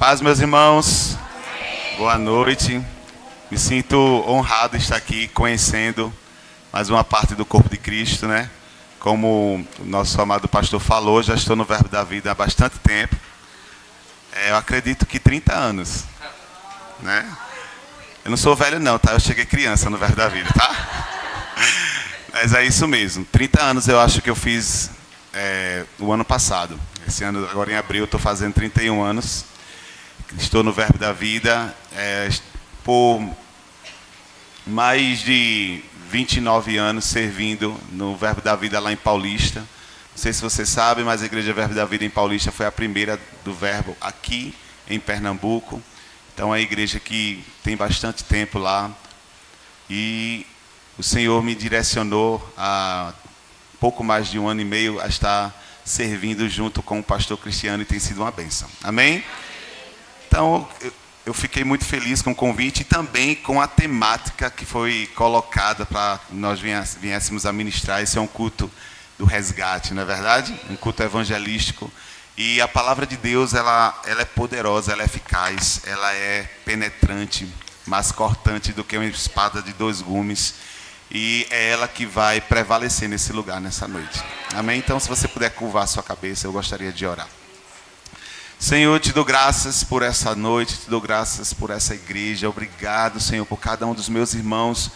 Paz, meus irmãos. Boa noite. Me sinto honrado de estar aqui conhecendo mais uma parte do corpo de Cristo, né? Como o nosso amado pastor falou, já estou no Verbo da Vida há bastante tempo. Eu acredito que 30 anos, né? Eu não sou velho não, tá? Eu cheguei criança no Verbo da Vida, tá? Mas é isso mesmo. 30 anos eu acho que eu fiz o ano passado. Esse ano, agora em abril, eu estou fazendo 31 anos. Estou no Verbo da Vida por mais de 29 anos servindo no Verbo da Vida lá em Paulista. Não sei se você sabe, mas a Igreja Verbo da Vida em Paulista foi a primeira do Verbo aqui em Pernambuco. Então é uma igreja que tem bastante tempo lá. E o Senhor me direcionou há pouco mais de 1 ano e meio a estar servindo junto com o pastor Cristiano e tem sido uma bênção. Amém? Então, eu fiquei muito feliz com o convite e também com a temática que foi colocada para nós viéssemos a ministrar. Esse é um culto do resgate, não é verdade? Um culto evangelístico. E a palavra de Deus, ela é poderosa, ela é eficaz, ela é penetrante, mais cortante do que uma espada de 2 gumes. E é ela que vai prevalecer nesse lugar, nessa noite. Amém? Então, se você puder curvar a sua cabeça, eu gostaria de orar. Senhor, te dou graças por essa noite, te dou graças por essa igreja. Obrigado, Senhor, por cada um dos meus irmãos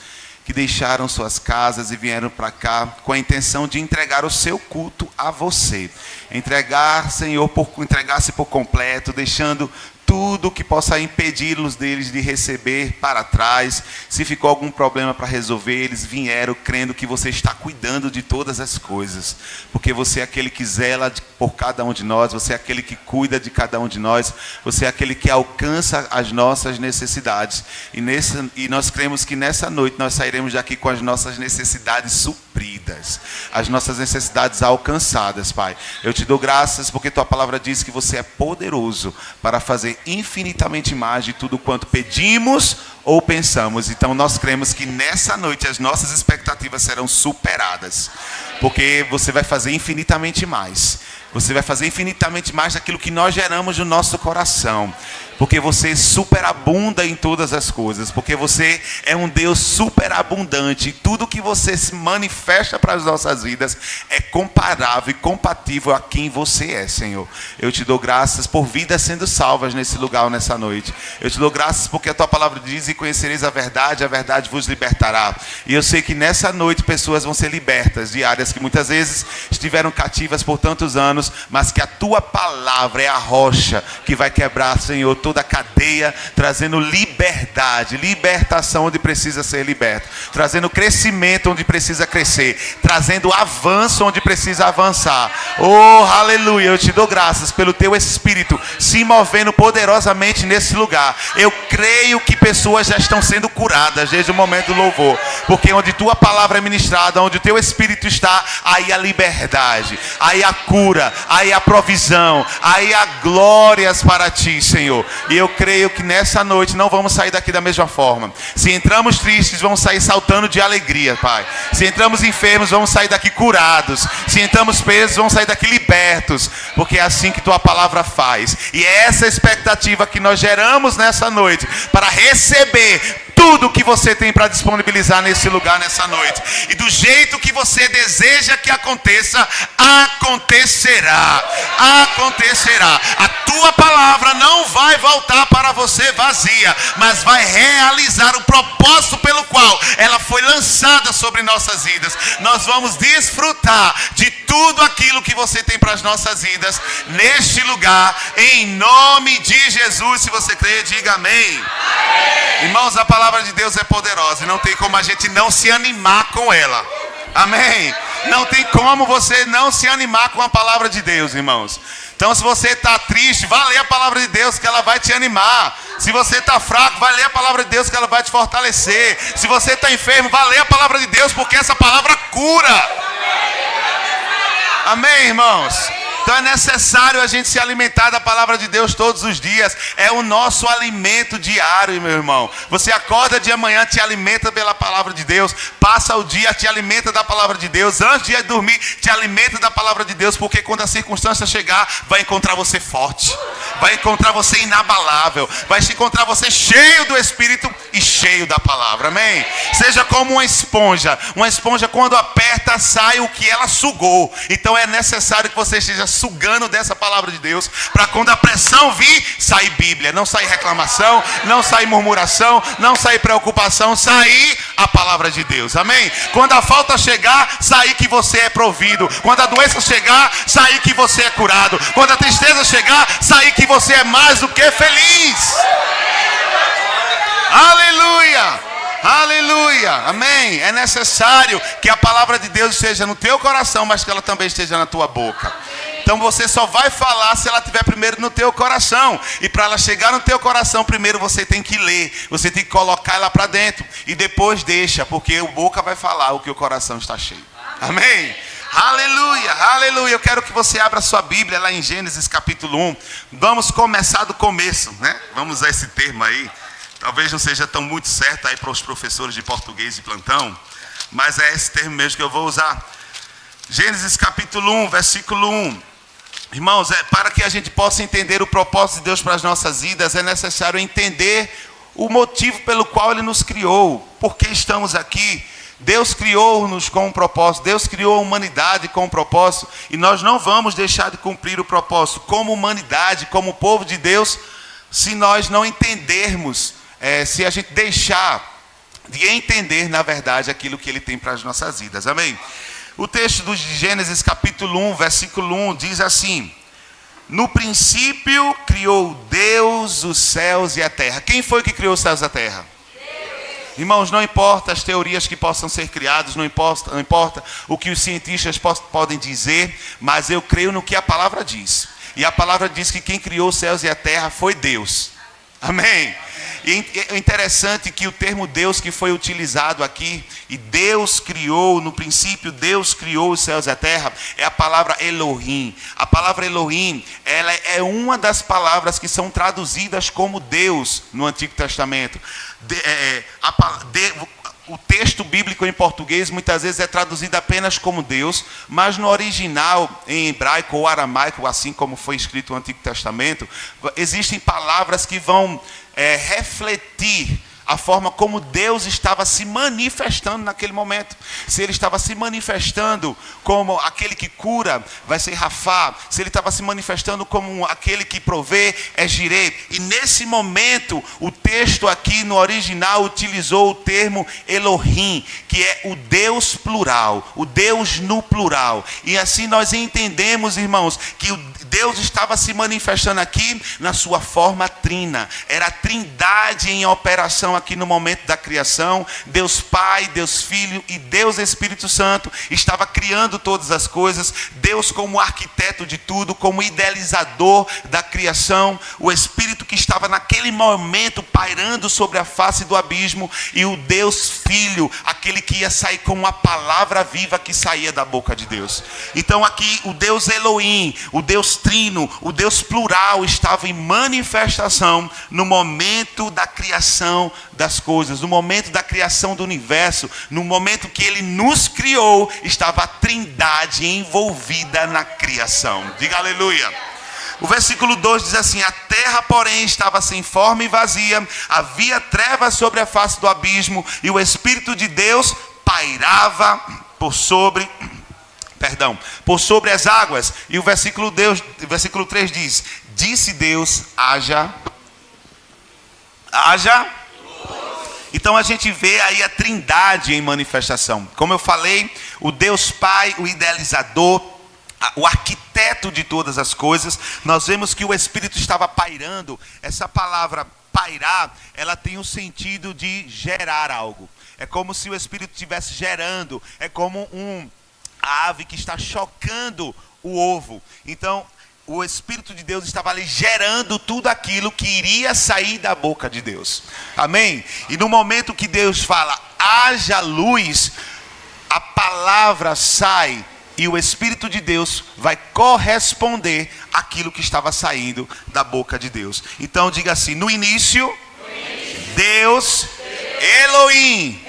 que deixaram suas casas e vieram para cá com a intenção de entregar o seu culto a você. Entregar, Senhor, entregar-se por completo, deixando tudo que possa impedi-los deles de receber para trás. Se ficou algum problema para resolver, eles vieram crendo que você está cuidando de todas as coisas. Porque você é aquele que zela por cada um de nós, você é aquele que cuida de cada um de nós, você é aquele que alcança as nossas necessidades. E nós cremos que nessa noite nós sairemos daqui com as nossas necessidades supridas, as nossas necessidades alcançadas, Pai. Eu te dou graças porque tua palavra diz que você é poderoso para fazer infinitamente mais de tudo quanto pedimos ou pensamos. Então nós cremos que nessa noite as nossas expectativas serão superadas, porque você vai fazer infinitamente mais. Você vai fazer infinitamente mais daquilo que nós geramos no nosso coração. Porque você superabunda em todas as coisas. Porque você é um Deus superabundante. E tudo que você se manifesta para as nossas vidas é comparável e compatível a quem você é, Senhor. Eu te dou graças por vidas sendo salvas nesse lugar, nessa noite. Eu te dou graças porque a tua palavra diz: e conhecereis a verdade vos libertará. E eu sei que nessa noite pessoas vão ser libertas de áreas que muitas vezes estiveram cativas por tantos anos, mas que a tua palavra é a rocha que vai quebrar, Senhor, toda a cadeia, trazendo liberdade, libertação onde precisa ser liberto, trazendo crescimento onde precisa crescer, trazendo avanço onde precisa avançar. Oh, aleluia, eu te dou graças pelo teu Espírito se movendo poderosamente nesse lugar. Eu creio que pessoas já estão sendo curadas desde o momento do louvor, porque onde tua palavra é ministrada, onde o teu Espírito está, aí a liberdade, aí a cura, aí a provisão, aí há glórias para ti, Senhor. E eu creio que nessa noite não vamos sair daqui da mesma forma. Se entramos tristes, vamos sair saltando de alegria, Pai. Se entramos enfermos, vamos sair daqui curados. Se entramos presos, vamos sair daqui libertos, porque é assim que tua palavra faz. E é essa expectativa que nós geramos nessa noite, para receber tudo que você tem para disponibilizar nesse lugar, nessa noite. E do jeito que você deseja que aconteça, acontecerá. Acontecerá. A tua palavra não vai voltar para você vazia, mas vai realizar o propósito pelo qual ela foi lançada sobre nossas vidas. Nós vamos desfrutar de tudo aquilo que você tem para as nossas vidas neste lugar, em nome de Jesus. Se você crê, diga amém. Irmãos, a palavra de Deus é poderosa e não tem como a gente não se animar com ela. Amém? Não tem como você não se animar com a palavra de Deus, irmãos. Então, se você está triste, vá ler a palavra de Deus que ela vai te animar. Se você está fraco, vai ler a palavra de Deus que ela vai te fortalecer. Se você está enfermo, vá ler a palavra de Deus, porque essa palavra cura. Amém, irmãos? Então é necessário a gente se alimentar da palavra de Deus todos os dias. É o nosso alimento diário, meu irmão. Você acorda de manhã, te alimenta pela palavra de Deus. Passa o dia, te alimenta da palavra de Deus. Antes de dormir, te alimenta da palavra de Deus. Porque quando a circunstância chegar, vai encontrar você forte. Vai encontrar você inabalável. Vai encontrar você cheio do Espírito e cheio da palavra. Amém? Seja como uma esponja. Uma esponja, quando aperta, sai o que ela sugou. Então é necessário que você esteja sugando dessa palavra de Deus, para quando a pressão vir, sair Bíblia, não sair reclamação, não sair murmuração, não sair preocupação, sair a palavra de Deus. Amém? Quando a falta chegar, sair que você é provido. Quando a doença chegar, sair que você é curado. Quando a tristeza chegar, sair que você é mais do que feliz. Aleluia! Aleluia, amém. É necessário que a palavra de Deus esteja no teu coração, mas que ela também esteja na tua boca. Então você só vai falar se ela estiver primeiro no teu coração. E para ela chegar no teu coração, primeiro você tem que ler. Você tem que colocar ela para dentro. E depois deixa, porque a boca vai falar o que o coração está cheio. Amém. Aleluia, aleluia. Eu quero que você abra sua Bíblia lá em Gênesis capítulo 1. Vamos começar do começo, né? Vamos usar esse termo aí. Talvez não seja tão muito certo aí para os professores de português de plantão, mas é esse termo mesmo que eu vou usar. Gênesis capítulo 1, versículo 1. Irmãos, para que a gente possa entender o propósito de Deus para as nossas vidas, é necessário entender o motivo pelo qual Ele nos criou. Por que estamos aqui? Deus criou-nos com um propósito. Deus criou a humanidade com um propósito. E nós não vamos deixar de cumprir o propósito como humanidade, como povo de Deus, se nós não entendermos, se a gente deixar de entender, na verdade, aquilo que Ele tem para as nossas vidas. Amém? O texto de Gênesis capítulo 1, versículo 1 diz assim: no princípio criou Deus os céus e a terra. Quem foi que criou os céus e a terra? Deus. Irmãos, não importa as teorias que possam ser criadas, não importa o que os cientistas podem dizer, mas eu creio no que a palavra diz. E a palavra diz que quem criou os céus e a terra foi Deus. Amém? E é interessante que o termo Deus que foi utilizado aqui, e Deus criou, no princípio Deus criou os céus e a terra, é a palavra Elohim. A palavra Elohim, ela é uma das palavras que são traduzidas como Deus no Antigo Testamento. O texto bíblico em português muitas vezes é traduzido apenas como Deus, mas no original, em hebraico ou aramaico, assim como foi escrito no Antigo Testamento, existem palavras que vão refletir a forma como Deus estava se manifestando naquele momento. Se Ele estava se manifestando como aquele que cura, vai ser Rafá. Se Ele estava se manifestando como aquele que provê, é Jirê. E nesse momento, o texto aqui no original utilizou o termo Elohim, que é o Deus plural, o Deus no plural. E assim nós entendemos, irmãos, que o Deus estava se manifestando aqui na sua forma trina. Era a trindade em operação aqui no momento da criação. Deus Pai, Deus Filho e Deus Espírito Santo estava criando todas as coisas. Deus como arquiteto de tudo, como idealizador da criação. O Espírito que estava naquele momento pairando sobre a face do abismo. E o Deus Filho, aquele que ia sair com uma palavra viva que saía da boca de Deus. Então aqui o Deus Elohim, o Deus trino, o Deus plural estava em manifestação no momento da criação das coisas, no momento da criação do universo, no momento que Ele nos criou, estava a trindade envolvida na criação. Diga aleluia. O versículo 2 diz assim: a terra, porém, estava sem forma e vazia, havia trevas sobre a face do abismo, e o Espírito de Deus pairava por sobre as águas. E o versículo 3 diz: disse Deus, haja. Então a gente vê aí a trindade em manifestação. Como eu falei, o Deus Pai, o idealizador, o arquiteto de todas as coisas. Nós vemos que o Espírito estava pairando. Essa palavra pairar, ela tem o sentido de gerar algo. É como se o Espírito estivesse gerando. É como a ave que está chocando o ovo. Então o Espírito de Deus estava ali gerando tudo aquilo que iria sair da boca de Deus. Amém? E no momento que Deus fala, haja luz, a palavra sai e o Espírito de Deus vai corresponder àquilo que estava saindo da boca de Deus. Então diga assim: no início, Deus, Elohim,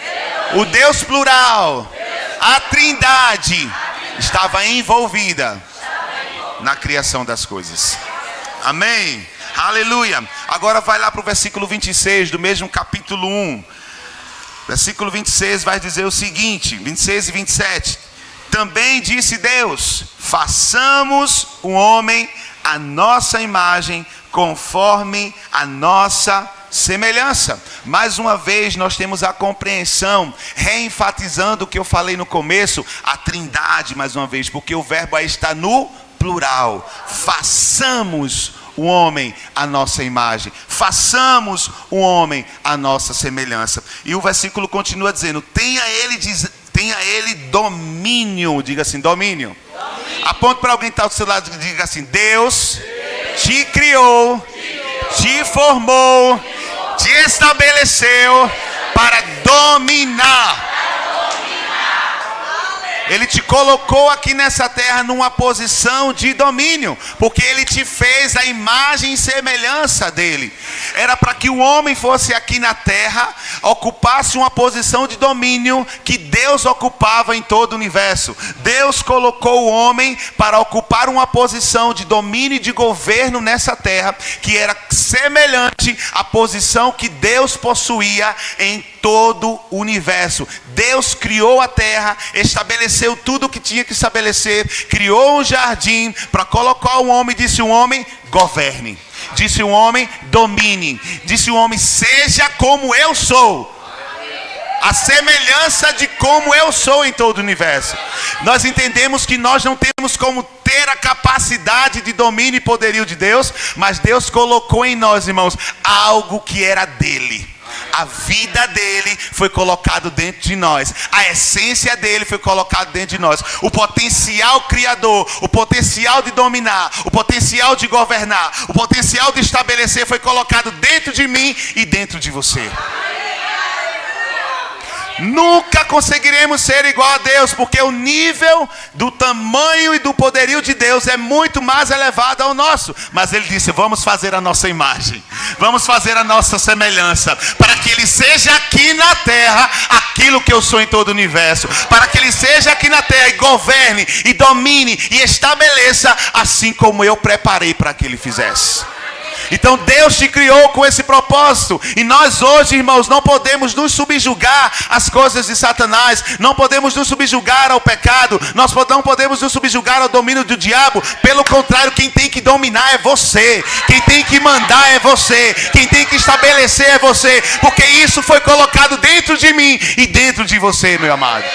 o Deus plural, a Trindade, estava envolvida na criação das coisas. Amém? Aleluia. Agora vai lá para o versículo 26 do mesmo capítulo 1. Versículo 26 vai dizer o seguinte, 26 e 27. Também disse Deus: façamos o homem à nossa imagem, conforme a nossa semelhança. Mais uma vez nós temos a compreensão, reenfatizando o que eu falei no começo, a Trindade mais uma vez, porque o verbo aí está no plural. Façamos o homem à nossa imagem, façamos o homem à nossa semelhança. E o versículo continua dizendo: tenha ele domínio. Diga assim: domínio. Aponte para alguém que está do seu lado e diga assim: Deus te criou, te formou, te estabeleceu para dominar. Ele te colocou aqui nessa terra numa posição de domínio, porque Ele te fez a imagem e semelhança dEle. Era para que o homem fosse aqui na terra, ocupasse uma posição de domínio que Deus ocupava em todo o universo. Deus colocou o homem para ocupar uma posição de domínio e de governo nessa terra, que era semelhante à posição que Deus possuía em todo o universo. Deus criou a terra, estabeleceu tudo o que tinha que estabelecer, criou um jardim para colocar o homem, disse o homem: governe, disse o homem: domine, disse o homem: seja como eu sou, a semelhança de como eu sou em todo o universo. Nós entendemos que nós não temos como ter a capacidade de domínio e poderio de Deus, mas Deus colocou em nós, irmãos, algo que era dele. A vida dele foi colocado dentro de nós. A essência dele foi colocado dentro de nós. O potencial criador, o potencial de dominar, o potencial de governar, o potencial de estabelecer foi colocado dentro de mim e dentro de você. Nunca conseguiremos ser igual a Deus, porque o nível do tamanho e do poderio de Deus é muito mais elevado ao nosso. Mas Ele disse: vamos fazer a nossa imagem, vamos fazer a nossa semelhança, para que Ele seja aqui na terra aquilo que eu sou em todo o universo, para que Ele seja aqui na terra e governe, e domine, e estabeleça, assim como eu preparei para que Ele fizesse. Então Deus te criou com esse propósito. E nós hoje, irmãos, não podemos nos subjugar às coisas de Satanás. Não podemos nos subjugar ao pecado. Nós não podemos nos subjugar ao domínio do diabo. Pelo contrário, quem tem que dominar é você. Quem tem que mandar é você. Quem tem que estabelecer é você. Porque isso foi colocado dentro de mim e dentro de você, meu amado.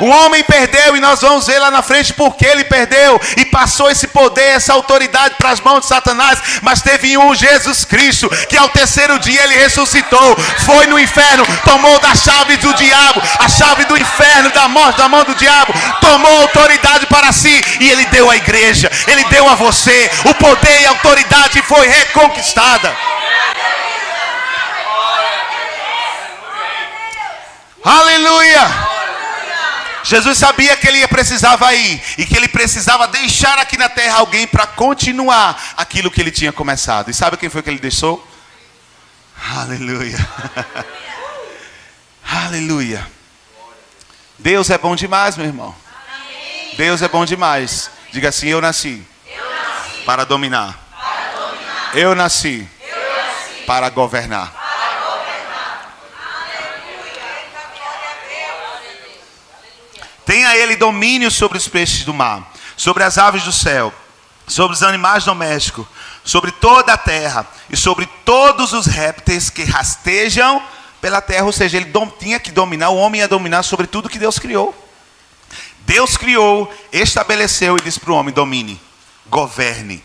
O homem perdeu, e nós vamos ver lá na frente porque ele perdeu e passou esse poder, essa autoridade para as mãos de Satanás. Mas teve um Jesus Cristo que ao terceiro dia ele ressuscitou, foi no inferno, tomou da chave do diabo, a chave do inferno, da morte, da mão do diabo, tomou autoridade para si, e ele deu à igreja, ele deu a você. O poder e a autoridade foi reconquistada. Aleluia! Jesus sabia que ele precisava ir, e que ele precisava deixar aqui na terra alguém para continuar aquilo que ele tinha começado. E sabe quem foi que ele deixou? Aleluia. Aleluia. Deus é bom demais, meu irmão. Deus é bom demais. Diga assim: eu nasci para dominar. Eu nasci para governar. Tenha ele domínio sobre os peixes do mar, sobre as aves do céu, sobre os animais domésticos, sobre toda a terra e sobre todos os répteis que rastejam pela terra. Ou seja, ele tinha que dominar, o homem ia dominar sobre tudo que Deus criou. Deus criou, estabeleceu e disse para o homem: domine, governe,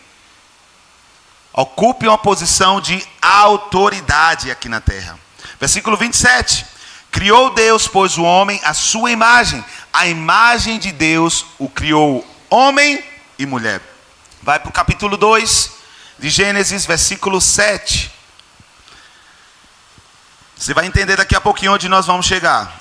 ocupe uma posição de autoridade aqui na terra. Versículo 27. Criou Deus, pois, o homem à sua imagem. A imagem de Deus o criou, homem e mulher. Vai para o capítulo 2 de Gênesis, versículo 7. Você vai entender daqui a pouquinho onde nós vamos chegar.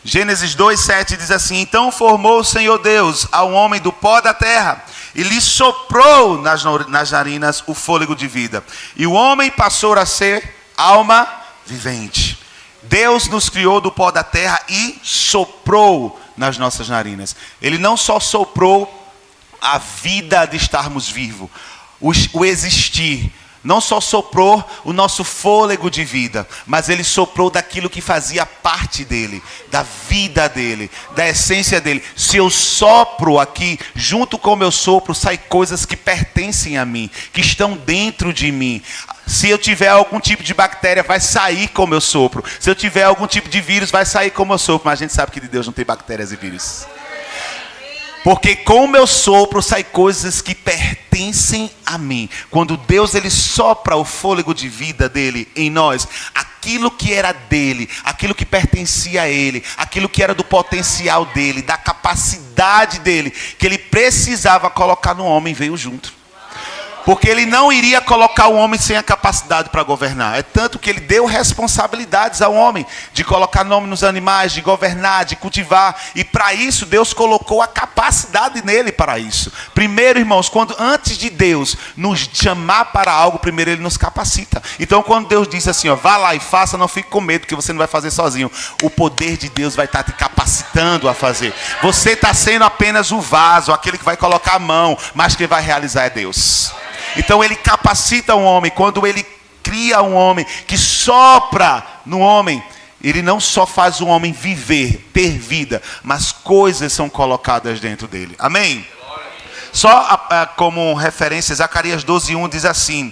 Gênesis 2:7 diz assim: então formou o Senhor Deus ao homem do pó da terra e lhe soprou nas narinas o fôlego de vida. E o homem passou a ser alma vivente. Deus nos criou do pó da terra e soprou nas nossas narinas. Ele não só soprou a vida de estarmos vivos, o existir. Não só soprou o nosso fôlego de vida, mas ele soprou daquilo que fazia parte dele, da vida dele, da essência dele. Se eu sopro aqui, junto com o meu sopro, saem coisas que pertencem a mim, que estão dentro de mim. Se eu tiver algum tipo de bactéria, vai sair com o meu sopro. Se eu tiver algum tipo de vírus, vai sair com o meu sopro. Mas a gente sabe que de Deus não tem bactérias e vírus. Porque com o meu sopro saem coisas que pertencem a mim. Quando Deus ele sopra o fôlego de vida dele em nós, aquilo que era dele, aquilo que pertencia a ele, aquilo que era do potencial dele, da capacidade dele, que ele precisava colocar no homem, veio junto. Porque ele não iria colocar o homem sem a capacidade para governar. É tanto que ele deu responsabilidades ao homem. De colocar nome nos animais, de governar, de cultivar. E para isso Deus colocou a capacidade nele para isso. Primeiro, irmãos, antes de Deus nos chamar para algo, primeiro ele nos capacita. Então quando Deus diz assim, ó, vá lá e faça, não fique com medo, que você não vai fazer sozinho. O poder de Deus vai estar te capacitando a fazer. Você está sendo apenas o vaso, aquele que vai colocar a mão, mas quem vai realizar é Deus. Então ele capacita um homem. Quando ele cria um homem que sopra no homem, ele não só faz o homem viver, ter vida, mas coisas são colocadas dentro dele. Amém? Só como referência, Zacarias 12:1 diz assim: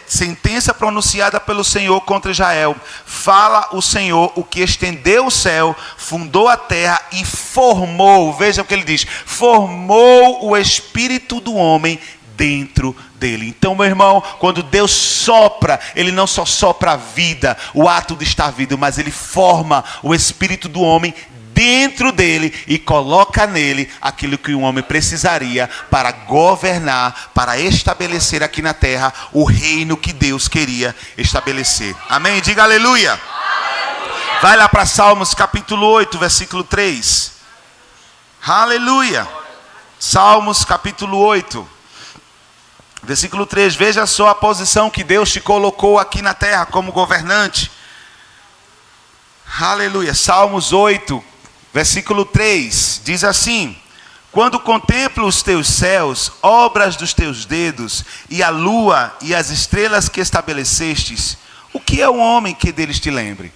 sentença pronunciada pelo Senhor contra Israel. Fala o Senhor, o que estendeu o céu, fundou a terra e formou, veja o que ele diz, formou o espírito do homem dentro dele. Então, meu irmão, quando Deus sopra, ele não só sopra a vida, o ato de estar vivo, mas ele forma o espírito do homem dentro dele e coloca nele aquilo que o homem precisaria para governar, para estabelecer aqui na terra o reino que Deus queria estabelecer. Amém? Diga aleluia. Aleluia. Vai lá para Salmos capítulo 8, versículo 3. Aleluia. Salmos capítulo 8. Versículo 3, veja só a posição que Deus te colocou aqui na terra como governante. Aleluia. Salmos 8, versículo 3, diz assim: quando contemplo os teus céus, obras dos teus dedos, e a lua e as estrelas que estabelecestes, o que é o homem que deles te lembre?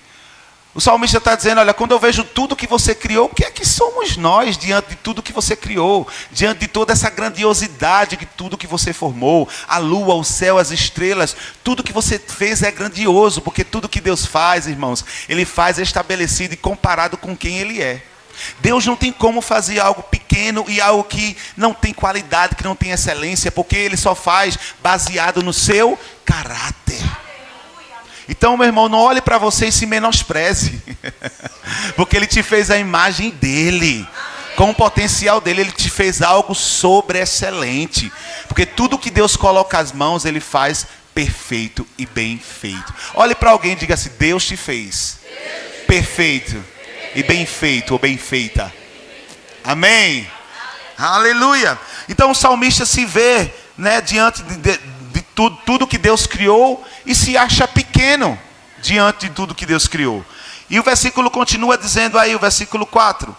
O salmista está dizendo, olha, quando eu vejo tudo que você criou, o que é que somos nós diante de tudo que você criou? Diante de toda essa grandiosidade de tudo que você formou, a lua, o céu, as estrelas, tudo que você fez é grandioso, porque tudo que Deus faz, irmãos, ele faz estabelecido e comparado com quem ele é. Deus não tem como fazer algo pequeno e algo que não tem qualidade, que não tem excelência, porque ele só faz baseado no seu caráter. Então, meu irmão, não olhe para você e se menospreze. Porque ele te fez a imagem dele. Com o potencial dele, ele te fez algo sobreexcelente. Porque tudo que Deus coloca as mãos, ele faz perfeito e bem feito. Olhe para alguém e diga assim: Deus te fez perfeito e bem feito ou bem feita. Amém? Aleluia. Então o salmista se vê, né, diante de tudo que Deus criou e se acha pequeno diante de tudo que Deus criou. E o versículo continua dizendo aí, o versículo 4: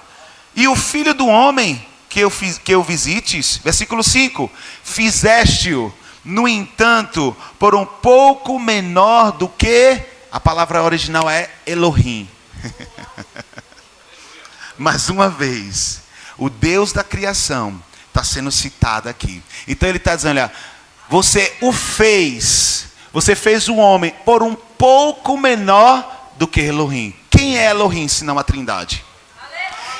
e o filho do homem que eu visites, versículo 5, fizeste-o, no entanto, por um pouco menor do que, a palavra original é Elohim. Mais uma vez, o Deus da criação está sendo citado aqui. Então ele está dizendo, olha, você fez o homem por um pouco menor do que Elohim. Quem é Elohim, senão a Trindade?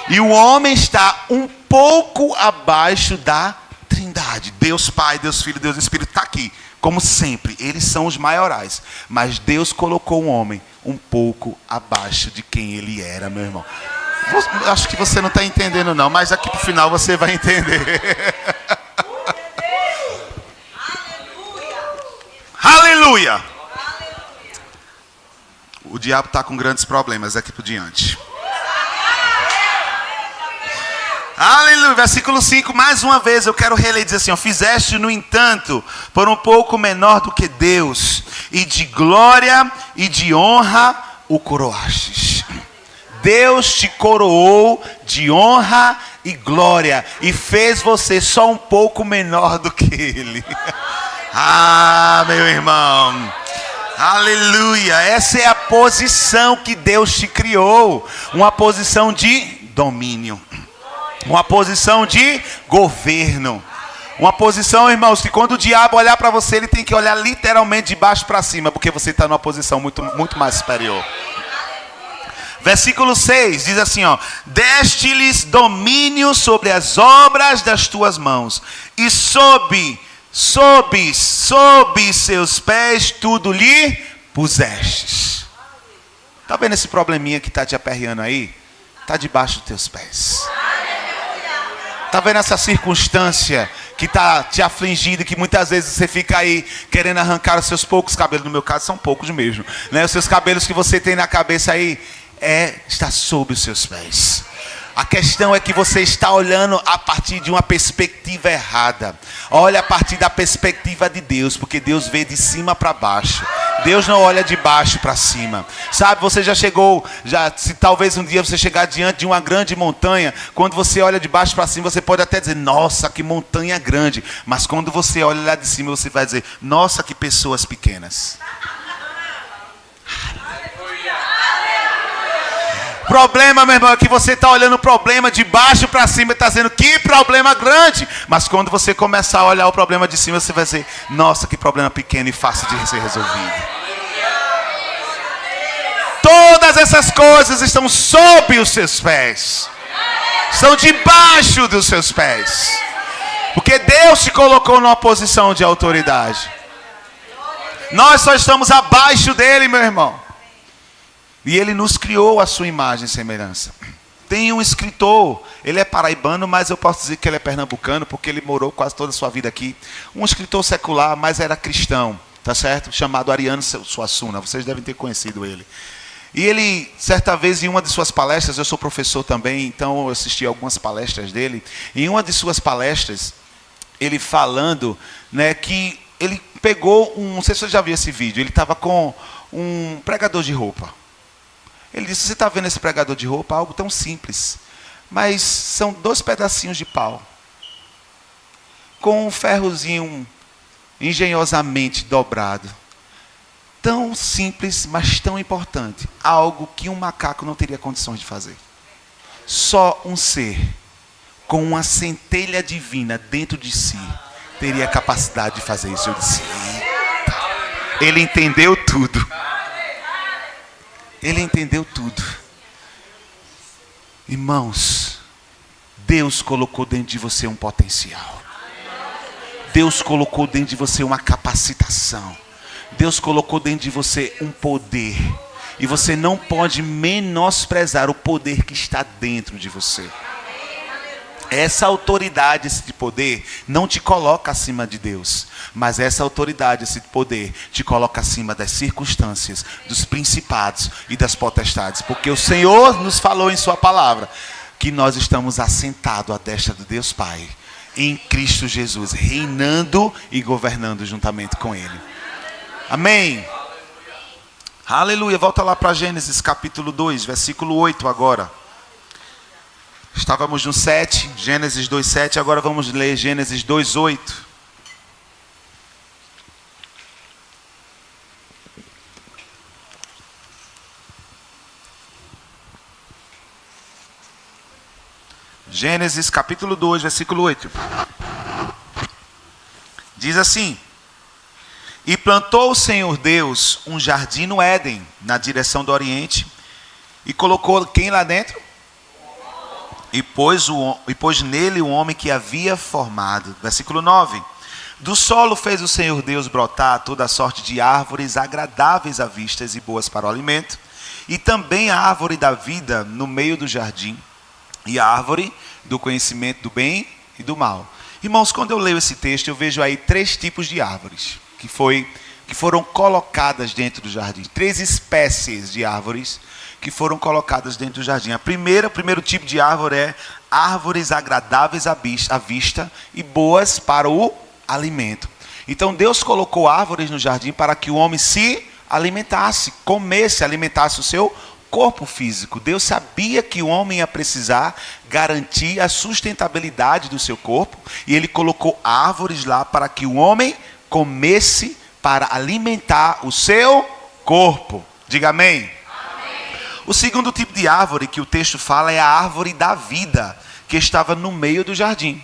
E o homem está um pouco abaixo da Trindade. Deus Pai, Deus Filho, Deus Espírito está aqui. Como sempre, eles são os maiorais. Mas Deus colocou o homem um pouco abaixo de quem ele era, meu irmão. Acho que você não está entendendo não, mas aqui para o final você vai entender. Aleluia! O diabo está com grandes problemas aqui por diante. Aleluia. Versículo 5, mais uma vez eu quero reler, diz assim, ó, fizeste, no entanto, por um pouco menor do que Deus, e de glória e de honra o coroastes. Deus te coroou de honra e glória, e fez você só um pouco menor do que Ele. Ah, meu irmão. Aleluia. Essa é a posição que Deus te criou. Uma posição de domínio. Uma posição de governo. Uma posição, irmãos, que quando o diabo olhar para você, ele tem que olhar literalmente de baixo para cima, porque você está numa posição muito mais superior. Versículo 6 diz assim, ó: deste-lhes domínio sobre as obras das tuas mãos, e sob seus pés tudo lhe pusestes. Está vendo esse probleminha que está te aperreando aí? Está debaixo dos teus pés. Está vendo essa circunstância que está te afligindo, que muitas vezes você fica aí querendo arrancar os seus poucos cabelos? No meu caso são poucos mesmo, né? Os seus cabelos que você tem na cabeça aí, está sob os seus pés. A questão é que você está olhando a partir de uma perspectiva errada. Olha a partir da perspectiva de Deus, porque Deus vê de cima para baixo. Deus não olha de baixo para cima. Sabe, você já chegou, se talvez um dia você chegar diante de uma grande montanha, quando você olha de baixo para cima, você pode até dizer, nossa, que montanha grande. Mas quando você olha lá de cima, você vai dizer, nossa, que pessoas pequenas. Problema, meu irmão, é que você está olhando o problema de baixo para cima e está dizendo, que problema grande. Mas quando você começar a olhar o problema de cima, você vai dizer, nossa, que problema pequeno e fácil de ser resolvido. Todas essas coisas estão sob os seus pés. Estão debaixo dos seus pés. Porque Deus te colocou numa posição de autoridade. Nós só estamos abaixo dele, meu irmão. E ele nos criou a sua imagem e semelhança. Tem um escritor, ele é paraibano, mas eu posso dizer que ele é pernambucano, porque ele morou quase toda a sua vida aqui. Um escritor secular, mas era cristão, tá certo? Chamado Ariano Suassuna, vocês devem ter conhecido ele. E ele, certa vez, em uma de suas palestras, eu sou professor também, então eu assisti algumas palestras dele. Em uma de suas palestras, ele falando, né, que ele pegou não sei se você já viu esse vídeo, ele estava com um pregador de roupa. Ele disse, você está vendo esse pregador de roupa? Algo tão simples. Mas são 2 pedacinhos de pau. Com um ferrozinho engenhosamente dobrado. Tão simples, mas tão importante. Algo que um macaco não teria condições de fazer. Só um ser com uma centelha divina dentro de si teria a capacidade de fazer isso. Eu disse, eita. Ele entendeu tudo. Ele entendeu tudo. Irmãos, Deus colocou dentro de você um potencial. Deus colocou dentro de você uma capacitação. Deus colocou dentro de você um poder. E você não pode menosprezar o poder que está dentro de você. Essa autoridade, esse poder, não te coloca acima de Deus. Mas essa autoridade, esse poder, te coloca acima das circunstâncias, dos principados e das potestades. Porque o Senhor nos falou em sua palavra, que nós estamos assentados à destra do Deus Pai, em Cristo Jesus, reinando e governando juntamente com Ele. Amém? Aleluia. Volta lá para Gênesis capítulo 2, versículo 8 agora. Estávamos no 7, Gênesis 2:7, agora vamos ler Gênesis 2:8. Gênesis capítulo 2, versículo 8. Diz assim: e plantou o Senhor Deus um jardim no Éden, na direção do Oriente, e colocou quem lá dentro? E pôs nele o homem que havia formado. Versículo 9. Do solo fez o Senhor Deus brotar toda a sorte de árvores agradáveis à vista e boas para o alimento, e também a árvore da vida no meio do jardim, e a árvore do conhecimento do bem e do mal. Irmãos, quando eu leio esse texto, eu vejo aí 3 tipos de árvores que foram colocadas dentro do jardim. 3 espécies de árvores que foram colocadas dentro do jardim. O primeiro tipo de árvore é árvores agradáveis à vista e boas para o alimento. Então Deus colocou árvores no jardim para que o homem se alimentasse, comesse, alimentasse o seu corpo físico. Deus sabia que o homem ia precisar garantir a sustentabilidade do seu corpo, e ele colocou árvores lá para que o homem comesse para alimentar o seu corpo. Diga amém. Amém. O segundo tipo de árvore que o texto fala é a árvore da vida, que estava no meio do jardim.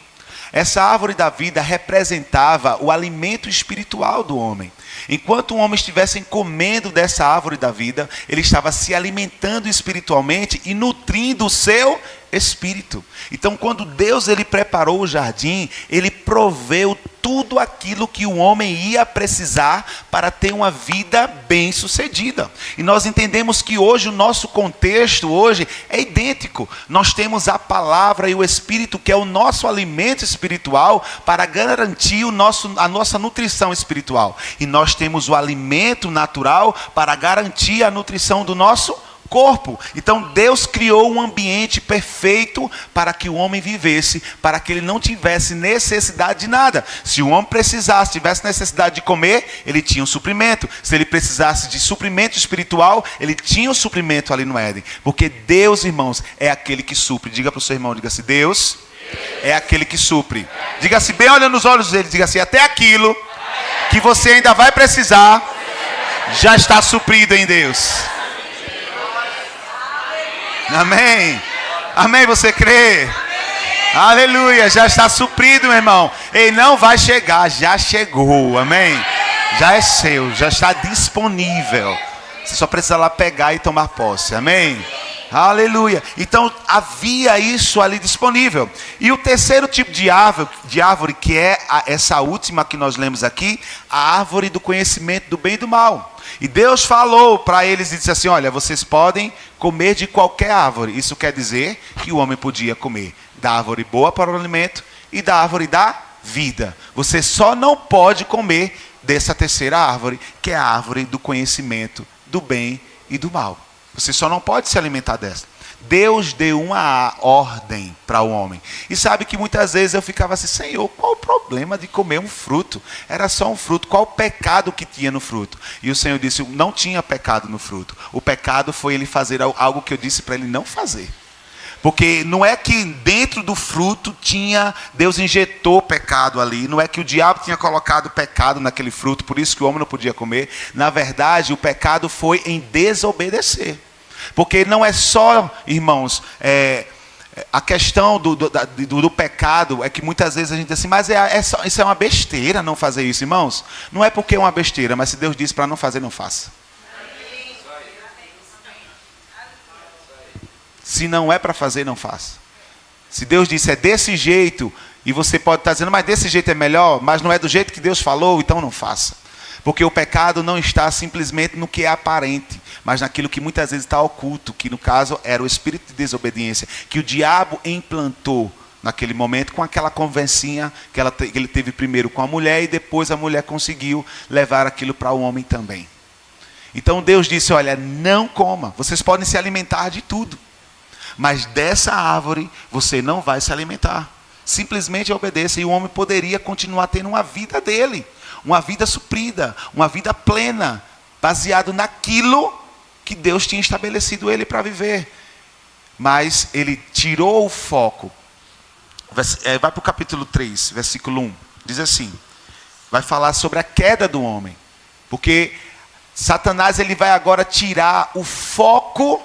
Essa árvore da vida representava o alimento espiritual do homem. Enquanto o homem estivesse comendo dessa árvore da vida, ele estava se alimentando espiritualmente e nutrindo o seu espírito. Então, quando Deus ele preparou o jardim, ele proveu tudo aquilo que o homem ia precisar para ter uma vida bem-sucedida. E nós entendemos que hoje o nosso contexto hoje é idêntico. Nós temos a palavra e o Espírito, que é o nosso alimento espiritual, para garantir a nossa nutrição espiritual. E nós temos o alimento natural para garantir a nutrição do nosso corpo. Então Deus criou um ambiente perfeito para que o homem vivesse, para que ele não tivesse necessidade de nada. Se o homem precisasse, tivesse necessidade de comer, ele tinha um suprimento. Se ele precisasse de suprimento espiritual, ele tinha um suprimento ali no Éden. Porque Deus, irmãos, é aquele que supre. Diga para o seu irmão, diga-se, Deus é aquele que supre. Diga-se bem olhando nos olhos dele, diga-se, até aquilo que você ainda vai precisar, já está suprido em Deus. Amém. Amém, você crê? Amém. Aleluia, já está suprido, meu irmão. Ele não vai chegar, já chegou. Amém. Já é seu, já está disponível. Você só precisa lá pegar e tomar posse. Amém. Aleluia. Então havia isso ali disponível. E o terceiro tipo de árvore, que é essa última que nós lemos aqui, a árvore do conhecimento do bem e do mal. E Deus falou para eles e disse assim: olha, vocês podem comer de qualquer árvore. Isso quer dizer que o homem podia comer da árvore boa para o alimento e da árvore da vida. Você só não pode comer dessa terceira árvore, que é a árvore do conhecimento do bem e do mal. Você só não pode se alimentar dessa. Deus deu uma ordem para o homem. E sabe que muitas vezes eu ficava assim: Senhor, qual o problema de comer um fruto? Era só um fruto. Qual o pecado que tinha no fruto? E o Senhor disse: não tinha pecado no fruto. O pecado foi ele fazer algo que eu disse para ele não fazer. Porque não é que dentro do fruto Deus injetou pecado ali. Não é que o diabo tinha colocado pecado naquele fruto, por isso que o homem não podia comer. Na verdade, o pecado foi em desobedecer. Porque não é só, irmãos, a questão do pecado é que muitas vezes a gente diz assim: mas isso é uma besteira não fazer isso, irmãos. Não é porque é uma besteira, mas se Deus disse para não fazer, não faça. Se não é para fazer, não faça. Se Deus disse é desse jeito, e você pode estar dizendo: mas desse jeito é melhor, mas não é do jeito que Deus falou, então não faça. Porque o pecado não está simplesmente no que é aparente, mas naquilo que muitas vezes está oculto, que no caso era o espírito de desobediência, que o diabo implantou naquele momento com aquela conversinha que ele teve primeiro com a mulher, e depois a mulher conseguiu levar aquilo para o homem também. Então Deus disse: olha, não coma, vocês podem se alimentar de tudo, mas dessa árvore você não vai se alimentar. Simplesmente obedeça, e o homem poderia continuar tendo uma vida dele, uma vida suprida, uma vida plena, baseado naquilo que Deus tinha estabelecido ele para viver. Mas ele tirou o foco. Vai para o capítulo 3, versículo 1. Diz assim, vai falar sobre a queda do homem. Porque Satanás ele vai agora tirar o foco,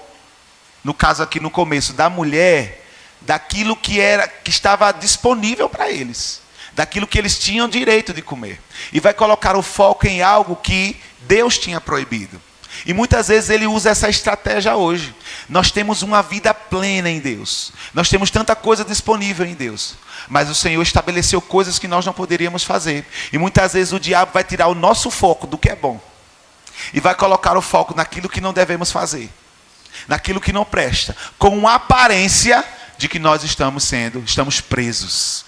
no caso aqui no começo, da mulher, daquilo que estava disponível para eles, daquilo que eles tinham direito de comer, e vai colocar o foco em algo que Deus tinha proibido. E muitas vezes ele usa essa estratégia hoje. Nós temos uma vida plena em Deus, nós temos tanta coisa disponível em Deus, mas o Senhor estabeleceu coisas que nós não poderíamos fazer, e muitas vezes o diabo vai tirar o nosso foco do que é bom, e vai colocar o foco naquilo que não devemos fazer, naquilo que não presta, com a aparência de que nós estamos presos,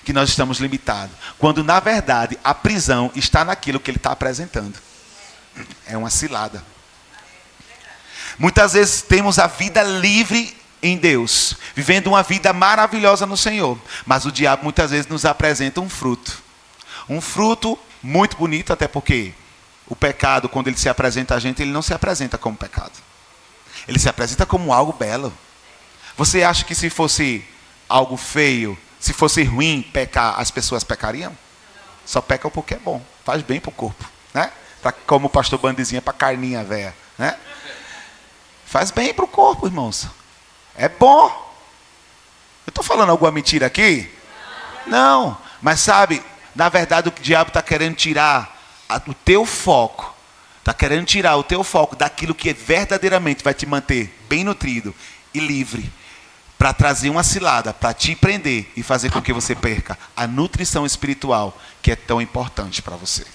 que nós estamos limitados, quando na verdade a prisão está naquilo que ele está apresentando. É uma cilada. Muitas vezes temos a vida livre em Deus, vivendo uma vida maravilhosa no Senhor. Mas o diabo muitas vezes nos apresenta um fruto. Um fruto muito bonito, até porque o pecado, quando ele se apresenta a gente, ele não se apresenta como pecado. Ele se apresenta como algo belo. Você acha que se fosse algo feio, se fosse ruim pecar, as pessoas pecariam? Só pecam porque é bom, faz bem para o corpo, né? Como o pastor Bando dizia, para a carninha velha, né? Faz bem para o corpo, irmãos. É bom. Eu estou falando alguma mentira aqui? Não. Mas sabe, na verdade o diabo está querendo tirar o teu foco. Está querendo tirar o teu foco daquilo que verdadeiramente vai te manter bem nutrido e livre. Para trazer uma cilada, para te prender e fazer com que você perca a nutrição espiritual que é tão importante para você.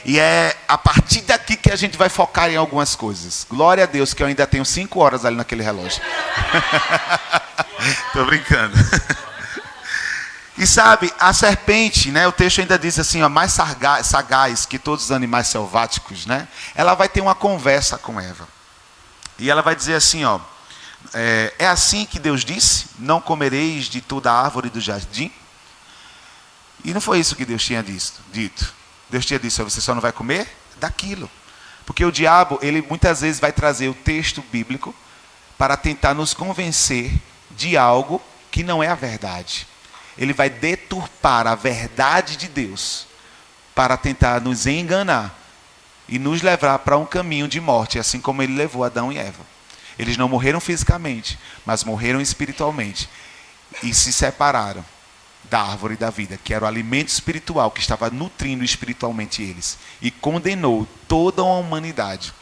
E é a partir daqui que a gente vai focar em algumas coisas. Glória a Deus que eu ainda tenho 5 horas ali naquele relógio. Estou brincando. E sabe, a serpente, né, o texto ainda diz assim, ó, mais sagaz que todos os animais selváticos, né? Ela vai ter uma conversa com Eva. E ela vai dizer assim, ó, é assim que Deus disse, não comereis de toda a árvore do jardim? E não foi isso que Deus tinha dito. Deus tinha dito, você só não vai comer daquilo. Porque o diabo, ele muitas vezes vai trazer o texto bíblico para tentar nos convencer de algo que não é a verdade. Ele vai deturpar a verdade de Deus para tentar nos enganar e nos levar para um caminho de morte, assim como ele levou Adão e Eva. Eles não morreram fisicamente, mas morreram espiritualmente e se separaram da árvore da vida, que era o alimento espiritual que estava nutrindo espiritualmente eles, e condenou toda a humanidade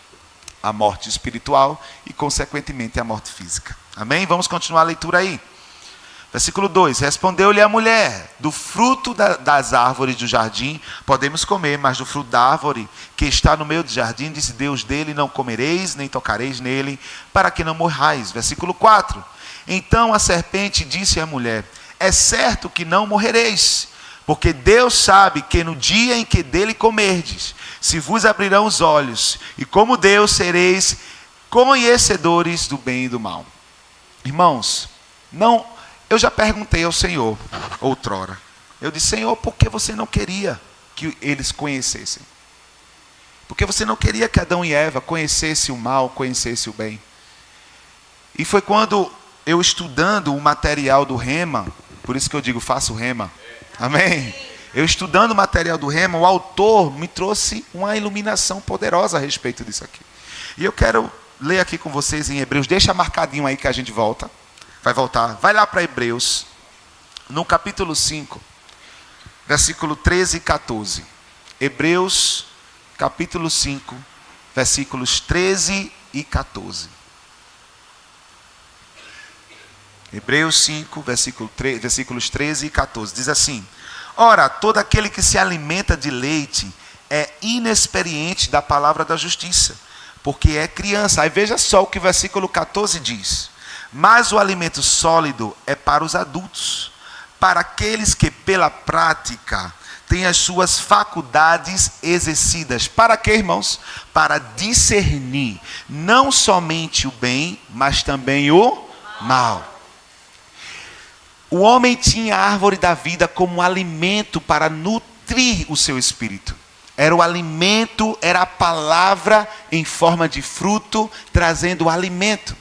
à morte espiritual e consequentemente à morte física. Amém? Vamos continuar a leitura aí. Versículo 2, respondeu-lhe a mulher, do fruto das árvores do jardim podemos comer, mas do fruto da árvore que está no meio do jardim, disse Deus, dele não comereis, nem tocareis nele, para que não morrais. Versículo 4, então a serpente disse à mulher, é certo que não morrereis, porque Deus sabe que no dia em que dele comerdes, se vos abrirão os olhos, e como Deus sereis conhecedores do bem e do mal. Irmãos, eu já perguntei ao Senhor, outrora. Eu disse, Senhor, por que você não queria que eles conhecessem? Por que você não queria que Adão e Eva conhecessem o mal, conhecessem o bem? E foi quando eu estudando o material do Rema, por isso que eu digo, faço Rema. Amém? Eu estudando o material do Rema, o autor me trouxe uma iluminação poderosa a respeito disso aqui. E eu quero ler aqui com vocês em Hebreus, deixa marcadinho aí que a gente volta. Vai voltar, vai lá para Hebreus, no capítulo 5, versículo 13 e 14. Hebreus, capítulo 5, versículos 13 e 14. Hebreus 5, versículos 13 e 14. Diz assim, ora, todo aquele que se alimenta de leite é inexperiente da palavra da justiça, porque é criança. Aí veja só o que o versículo 14 diz. Mas o alimento sólido é para os adultos, para aqueles que pela prática têm as suas faculdades exercidas. Para quê, irmãos? Para discernir não somente o bem, mas também o mal. O homem tinha a árvore da vida como alimento para nutrir o seu espírito. Era o alimento, era a palavra em forma de fruto, trazendo o alimento.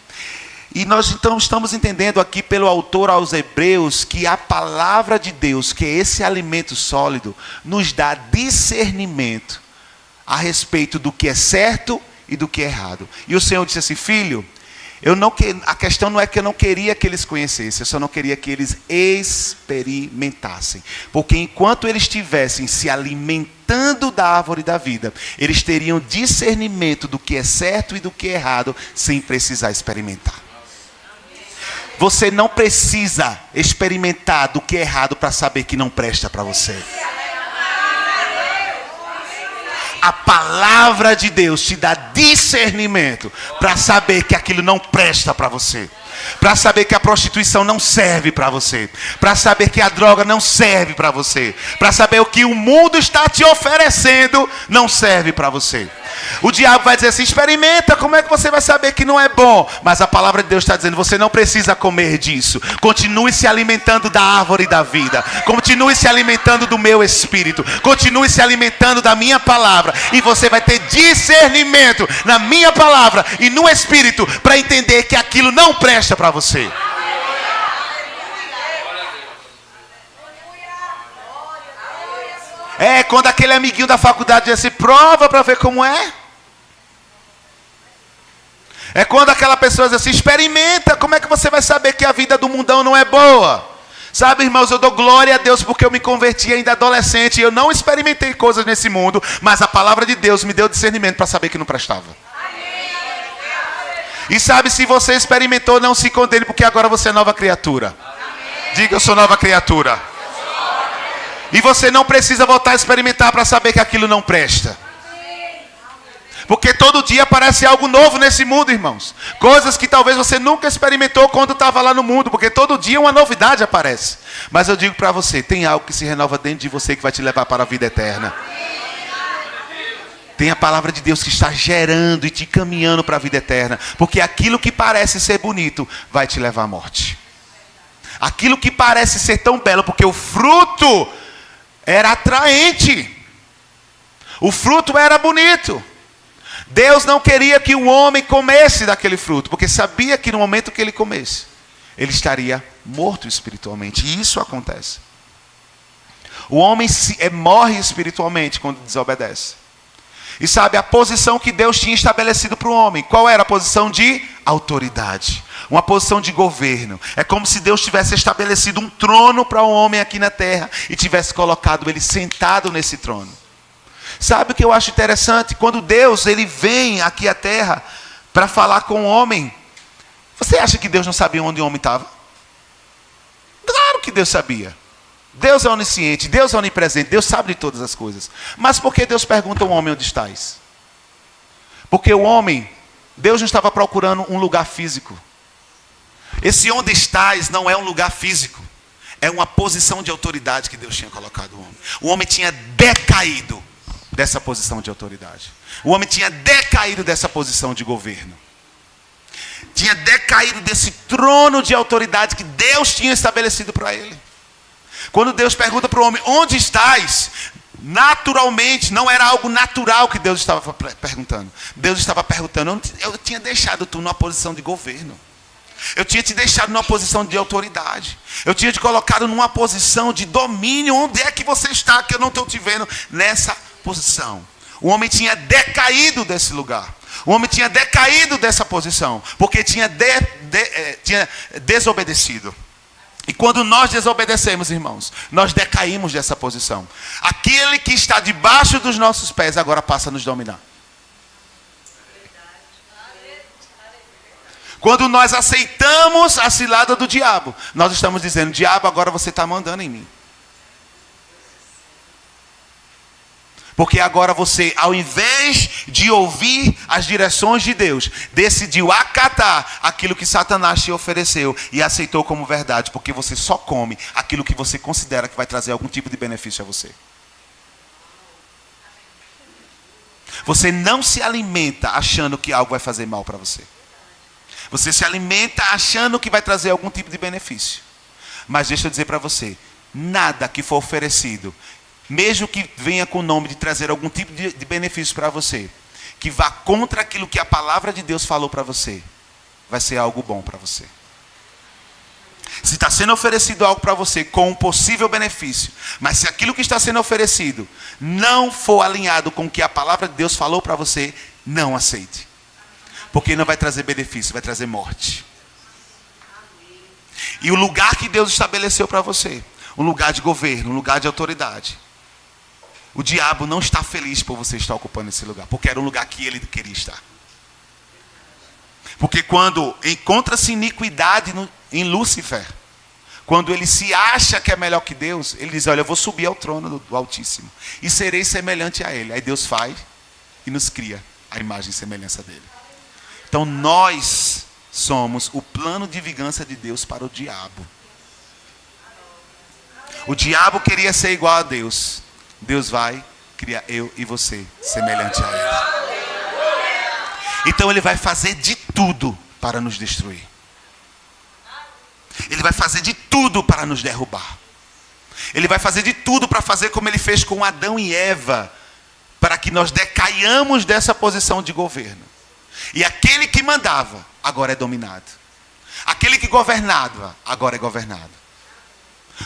E nós então estamos entendendo aqui pelo autor aos Hebreus que a palavra de Deus, que é esse alimento sólido, nos dá discernimento a respeito do que é certo e do que é errado. E o Senhor disse assim, filho, a questão não é que eu não queria que eles conhecessem, eu só não queria que eles experimentassem. Porque enquanto eles estivessem se alimentando da árvore da vida, eles teriam discernimento do que é certo e do que é errado, sem precisar experimentar. Você não precisa experimentar do que é errado para saber que não presta para você. A palavra de Deus te dá discernimento para saber que aquilo não presta para você. Para saber que a prostituição não serve para você. Para saber que a droga não serve para você. Para saber o que o mundo está te oferecendo não serve para você. O diabo vai dizer assim: experimenta, como é que você vai saber que não é bom? Mas a palavra de Deus está dizendo: você não precisa comer disso. Continue se alimentando da árvore da vida. Continue se alimentando do meu espírito. Continue se alimentando da minha palavra. E você vai ter discernimento na minha palavra e no espírito para entender que aquilo não presta para você. É, quando aquele amiguinho da faculdade diz assim: prova para ver como é. É quando aquela pessoa diz assim: experimenta, como é que você vai saber que a vida do mundão não é boa? Sabe, irmãos, eu dou glória a Deus porque eu me converti ainda adolescente. E eu não experimentei coisas nesse mundo, mas a palavra de Deus me deu discernimento para saber que não prestava. E sabe, se você experimentou, não se condene, porque agora você é nova criatura. Diga: eu sou nova criatura. E você não precisa voltar a experimentar para saber que aquilo não presta. Porque todo dia aparece algo novo nesse mundo, irmãos. Coisas que talvez você nunca experimentou quando estava lá no mundo. Porque todo dia uma novidade aparece. Mas eu digo para você: tem algo que se renova dentro de você que vai te levar para a vida eterna. Tem a palavra de Deus que está gerando e te caminhando para a vida eterna. Porque aquilo que parece ser bonito vai te levar à morte. Aquilo que parece ser tão belo, porque o fruto era atraente. O fruto era bonito. Deus não queria que o homem comesse daquele fruto, porque sabia que no momento que ele comesse, ele estaria morto espiritualmente. E isso acontece. O homem morre espiritualmente quando desobedece. E sabe, a posição que Deus tinha estabelecido para o homem, qual era a posição de autoridade? Uma posição de governo. É como se Deus tivesse estabelecido um trono para o homem aqui na terra e tivesse colocado ele sentado nesse trono. Sabe o que eu acho interessante? Quando Deus ele vem aqui à terra para falar com o homem, você acha que Deus não sabia onde o homem estava? Claro que Deus sabia. Deus é onisciente, Deus é onipresente, Deus sabe de todas as coisas. Mas por que Deus pergunta ao homem: onde estás? Porque o homem, Deus não estava procurando um lugar físico. Esse onde estás não é um lugar físico. É uma posição de autoridade que Deus tinha colocado o homem. O homem tinha decaído dessa posição de autoridade. O homem tinha decaído dessa posição de governo. Tinha decaído desse trono de autoridade que Deus tinha estabelecido para ele. Quando Deus pergunta para o homem: onde estás? Naturalmente, não era algo natural que Deus estava perguntando. Deus estava perguntando: eu tinha deixado tu numa posição de governo. Eu tinha te deixado numa posição de autoridade. Eu tinha te colocado numa posição de domínio. Onde é que você está que eu não estou te vendo nessa posição? O homem tinha decaído desse lugar. O homem tinha decaído dessa posição. Porque tinha desobedecido. E quando nós desobedecemos, irmãos, nós decaímos dessa posição. Aquele que está debaixo dos nossos pés agora passa a nos dominar. Quando nós aceitamos a cilada do diabo, nós estamos dizendo: diabo, agora você está mandando em mim. Porque agora você, ao invés de ouvir as direções de Deus, decidiu acatar aquilo que Satanás te ofereceu e aceitou como verdade, porque você só come aquilo que você considera que vai trazer algum tipo de benefício a você. Você não se alimenta achando que algo vai fazer mal para você. Você se alimenta achando que vai trazer algum tipo de benefício. Mas deixa eu dizer para você, nada que for oferecido, mesmo que venha com o nome de trazer algum tipo de benefício para você, que vá contra aquilo que a palavra de Deus falou para você, vai ser algo bom para você. Se está sendo oferecido algo para você com um possível benefício, mas se aquilo que está sendo oferecido não for alinhado com o que a palavra de Deus falou para você, não aceite. Porque não vai trazer benefício, vai trazer morte. E o lugar que Deus estabeleceu para você, um lugar de governo, um lugar de autoridade, o diabo não está feliz por você estar ocupando esse lugar, porque era um lugar que ele queria estar. Porque quando encontra-se iniquidade em Lúcifer, quando ele se acha que é melhor que Deus, ele diz: olha, eu vou subir ao trono do Altíssimo e serei semelhante a ele. Aí Deus faz e nos cria a imagem e semelhança dele. Então nós somos o plano de vingança de Deus para o diabo. O diabo queria ser igual a Deus. Deus vai criar eu e você semelhante a ele. Então ele vai fazer de tudo para nos destruir. Ele vai fazer de tudo para nos derrubar. Ele vai fazer de tudo para fazer como ele fez com Adão e Eva, para que nós decaiamos dessa posição de governo. E aquele que mandava, agora é dominado. Aquele que governava, agora é governado.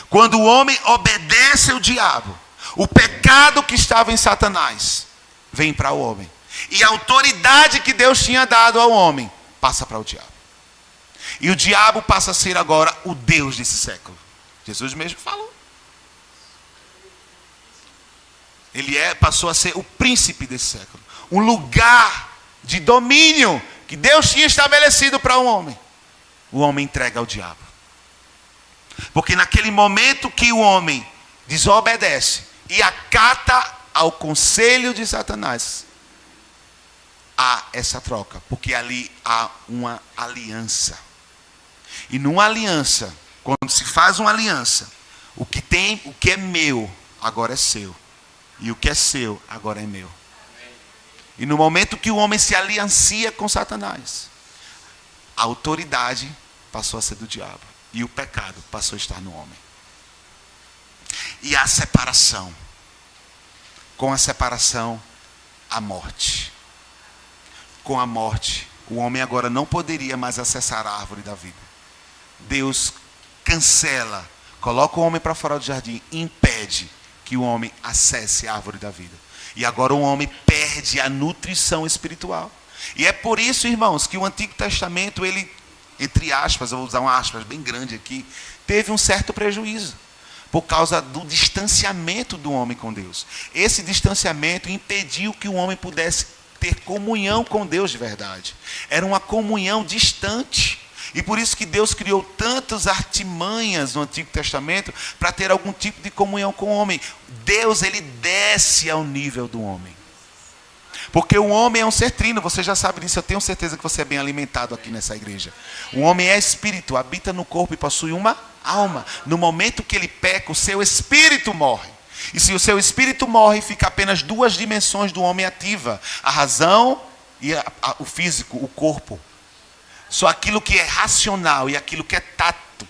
Quando o homem obedece ao diabo, o pecado que estava em Satanás vem para o homem. E a autoridade que Deus tinha dado ao homem passa para o diabo. E o diabo passa a ser agora o Deus desse século. Jesus mesmo falou. Ele passou a ser o príncipe desse século. Um lugar de domínio que Deus tinha estabelecido para o homem entrega ao diabo. Porque naquele momento que o homem desobedece e acata ao conselho de Satanás, há essa troca. Porque ali há uma aliança. E numa aliança, quando se faz uma aliança, o que é meu, agora é seu. E o que é seu, agora é meu. E no momento que o homem se aliancia com Satanás, a autoridade passou a ser do diabo. E o pecado passou a estar no homem. E a separação. Com a separação, a morte. Com a morte, o homem agora não poderia mais acessar a árvore da vida. Deus cancela, coloca o homem para fora do jardim, impede que o homem acesse a árvore da vida. E agora o homem perde a nutrição espiritual. E é por isso, irmãos, que o Antigo Testamento, ele, entre aspas, eu vou usar uma aspas bem grande aqui, teve um certo prejuízo. Por causa do distanciamento do homem com Deus. Esse distanciamento impediu que o homem pudesse ter comunhão com Deus de verdade. Era uma comunhão distante. E por isso que Deus criou tantas artimanhas no Antigo Testamento para ter algum tipo de comunhão com o homem. Deus, ele desce ao nível do homem. Porque o homem é um ser trino, você já sabe disso, eu tenho certeza que você é bem alimentado aqui nessa igreja. O homem é espírito, habita no corpo e possui uma alma. No momento que ele peca, o seu espírito morre. E se o seu espírito morre, fica apenas duas dimensões do homem ativa. A razão e o físico, o corpo. Só aquilo que é racional e aquilo que é tato,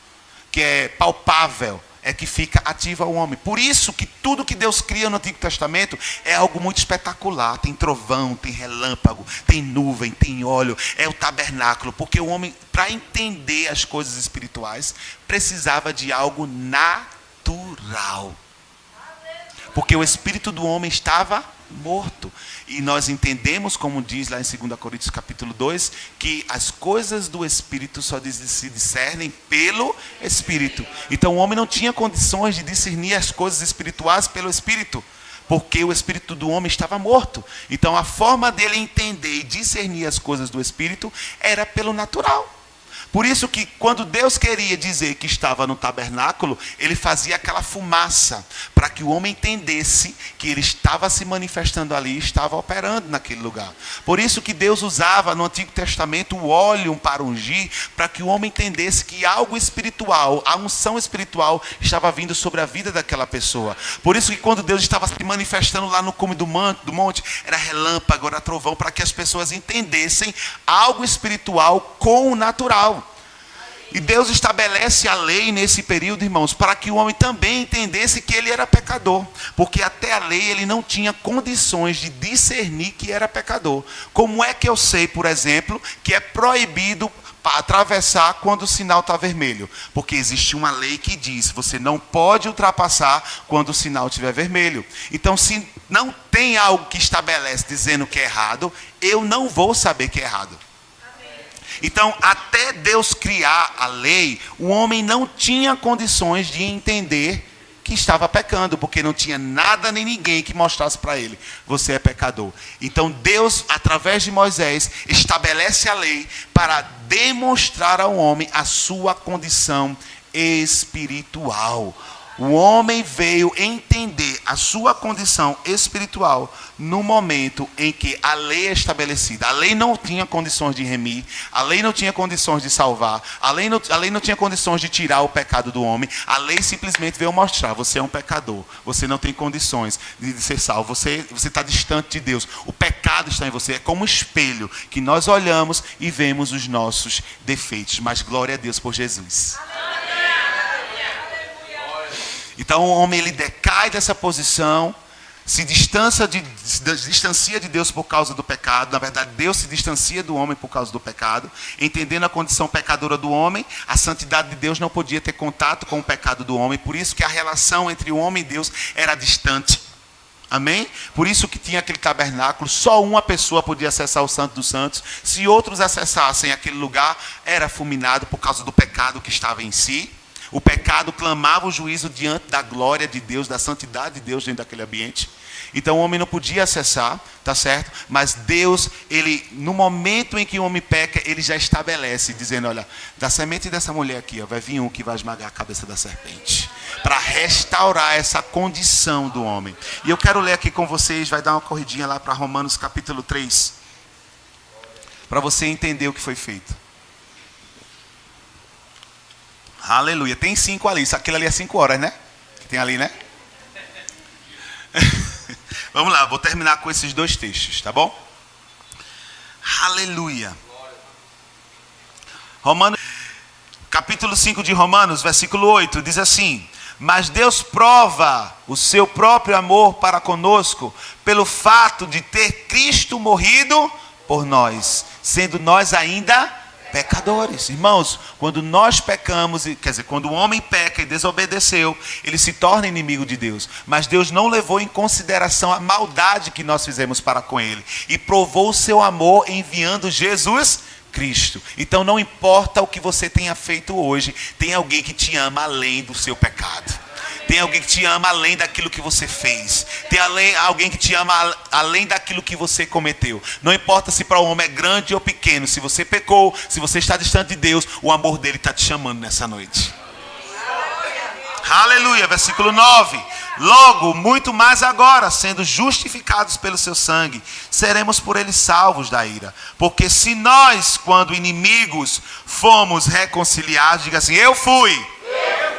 que é palpável, é que fica ativo ao homem. Por isso que tudo que Deus cria no Antigo Testamento é algo muito espetacular. Tem trovão, tem relâmpago, tem nuvem, tem óleo. É o tabernáculo. Porque o homem, para entender as coisas espirituais, precisava de algo natural. Porque o espírito do homem estava morto. E nós entendemos, como diz lá em 2 Coríntios capítulo 2, que as coisas do Espírito só se discernem pelo Espírito. Então o homem não tinha condições de discernir as coisas espirituais pelo Espírito, porque o Espírito do homem estava morto. Então a forma dele entender e discernir as coisas do Espírito era pelo natural. Por isso que quando Deus queria dizer que estava no tabernáculo, ele fazia aquela fumaça, para que o homem entendesse que ele estava se manifestando ali, estava operando naquele lugar. Por isso que Deus usava no Antigo Testamento o óleo para ungir, para que o homem entendesse que algo espiritual, a unção espiritual, estava vindo sobre a vida daquela pessoa. Por isso que quando Deus estava se manifestando lá no cume do monte, era relâmpago, era trovão, para que as pessoas entendessem algo espiritual com o natural. E Deus estabelece a lei nesse período, irmãos, para que o homem também entendesse que ele era pecador. Porque até a lei ele não tinha condições de discernir que era pecador. Como é que eu sei, por exemplo, que é proibido atravessar quando o sinal está vermelho? Porque existe uma lei que diz, você não pode ultrapassar quando o sinal estiver vermelho. Então, se não tem algo que estabelece dizendo que é errado, eu não vou saber que é errado. Então, até Deus criar a lei, o homem não tinha condições de entender que estava pecando, porque não tinha nada nem ninguém que mostrasse para ele, você é pecador. Então Deus, através de Moisés, estabelece a lei para demonstrar ao homem a sua condição espiritual. O homem veio entender a sua condição espiritual no momento em que a lei é estabelecida. A lei não tinha condições de remir, a lei não tinha condições de salvar, a lei não tinha condições de tirar o pecado do homem. A lei simplesmente veio mostrar: você é um pecador, você não tem condições de ser salvo, você está distante de Deus, o pecado está em você. É como um espelho que nós olhamos e vemos os nossos defeitos. Mas glória a Deus por Jesus. Então o homem, ele decai dessa posição, se distancia de Deus por causa do pecado. Na verdade, Deus se distancia do homem por causa do pecado. Entendendo a condição pecadora do homem, a santidade de Deus não podia ter contato com o pecado do homem. Por isso que a relação entre o homem e Deus era distante. Amém? Por isso que tinha aquele tabernáculo, só uma pessoa podia acessar o Santo dos Santos. Se outros acessassem aquele lugar, era fulminado por causa do pecado que estava em si. O pecado clamava o juízo diante da glória de Deus, da santidade de Deus dentro daquele ambiente. Então o homem não podia acessar, tá certo? Mas Deus, ele, no momento em que o homem peca, ele já estabelece, dizendo: olha, da semente dessa mulher aqui, ó, vai vir um que vai esmagar a cabeça da serpente, para restaurar essa condição do homem. E eu quero ler aqui com vocês, vai dar uma corridinha lá para Romanos capítulo 3, para você entender o que foi feito. Aleluia. Tem 5 ali. Aquilo ali é 5 horas, né? Que tem ali, né? Vamos lá, vou terminar com esses 2 textos, tá bom? Aleluia. Romanos, capítulo 5 de Romanos, versículo 8, diz assim: mas Deus prova o seu próprio amor para conosco pelo fato de ter Cristo morrido por nós, sendo nós ainda pecadores. Irmãos, quando nós pecamos, quer dizer, quando o homem peca e desobedeceu, ele se torna inimigo de Deus. Mas Deus não levou em consideração a maldade que nós fizemos para com ele, e provou o seu amor enviando Jesus Cristo. Então não importa o que você tenha feito hoje, tem alguém que te ama além do seu pecado. Tem alguém que te ama além daquilo que você fez. Tem alguém que te ama além daquilo que você cometeu. Não importa se para o homem é grande ou pequeno. Se você pecou, se você está distante de Deus, o amor dele está te chamando nessa noite. Aleluia, versículo 9. Logo, muito mais agora, sendo justificados pelo seu sangue, seremos por ele salvos da ira. Porque se nós, quando inimigos, fomos reconciliados, diga assim: eu fui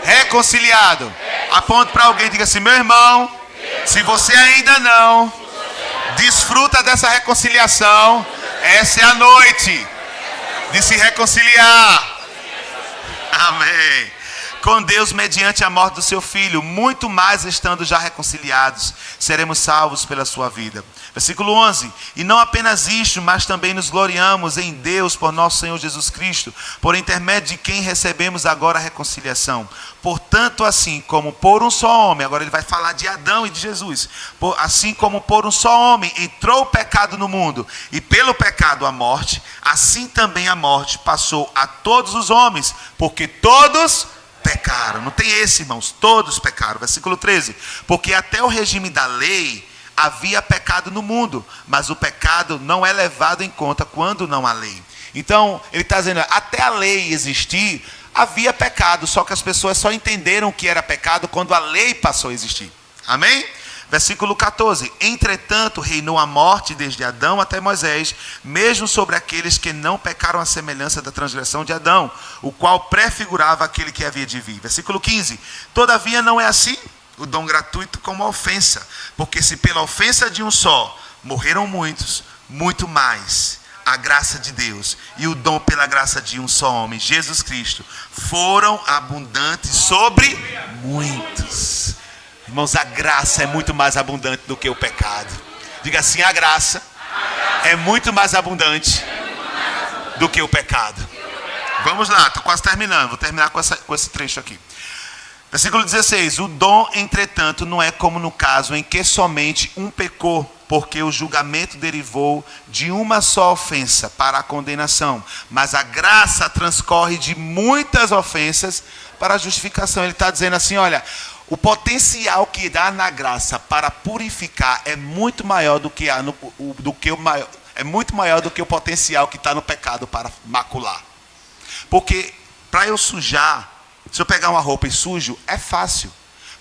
reconciliado. Aponte para alguém e diga assim: meu irmão, se você ainda não desfruta dessa reconciliação, essa é a noite de se reconciliar. Amém. Com Deus mediante a morte do seu filho, muito mais estando já reconciliados, seremos salvos pela sua vida. Versículo 11. E não apenas isto, mas também nos gloriamos em Deus por nosso Senhor Jesus Cristo, por intermédio de quem recebemos agora a reconciliação. Portanto, assim como por um só homem, agora ele vai falar de Adão e de Jesus, assim como por um só homem entrou o pecado no mundo, e pelo pecado a morte, assim também a morte passou a todos os homens, porque todos pecaram. Não tem esse, irmãos, todos pecaram. Versículo 13. Porque até o regime da lei havia pecado no mundo, mas o pecado não é levado em conta quando não há lei. Então, ele está dizendo, até a lei existir, havia pecado, só que as pessoas só entenderam que era pecado quando a lei passou a existir. Amém? Versículo 14. Entretanto, reinou a morte desde Adão até Moisés, mesmo sobre aqueles que não pecaram à semelhança da transgressão de Adão, o qual prefigurava aquele que havia de vir. Versículo 15. Todavia não é assim o dom gratuito como a ofensa, porque se pela ofensa de um só morreram muitos, muito mais a graça de Deus e o dom pela graça de um só homem, Jesus Cristo, foram abundantes sobre muitos. Irmãos, a graça é muito mais abundante do que o pecado. Diga assim: a graça é muito mais abundante do que o pecado. Vamos lá, estou quase terminando. Vou terminar com esse trecho aqui. Versículo 16. O dom, entretanto, não é como no caso em que somente um pecou, porque o julgamento derivou de uma só ofensa para a condenação. Mas a graça transcorre de muitas ofensas para a justificação. Ele está dizendo assim, olha, o potencial que dá na graça para purificar é muito maior do que o potencial que está no pecado para macular. Porque para eu sujar, se eu pegar uma roupa e sujo, é fácil.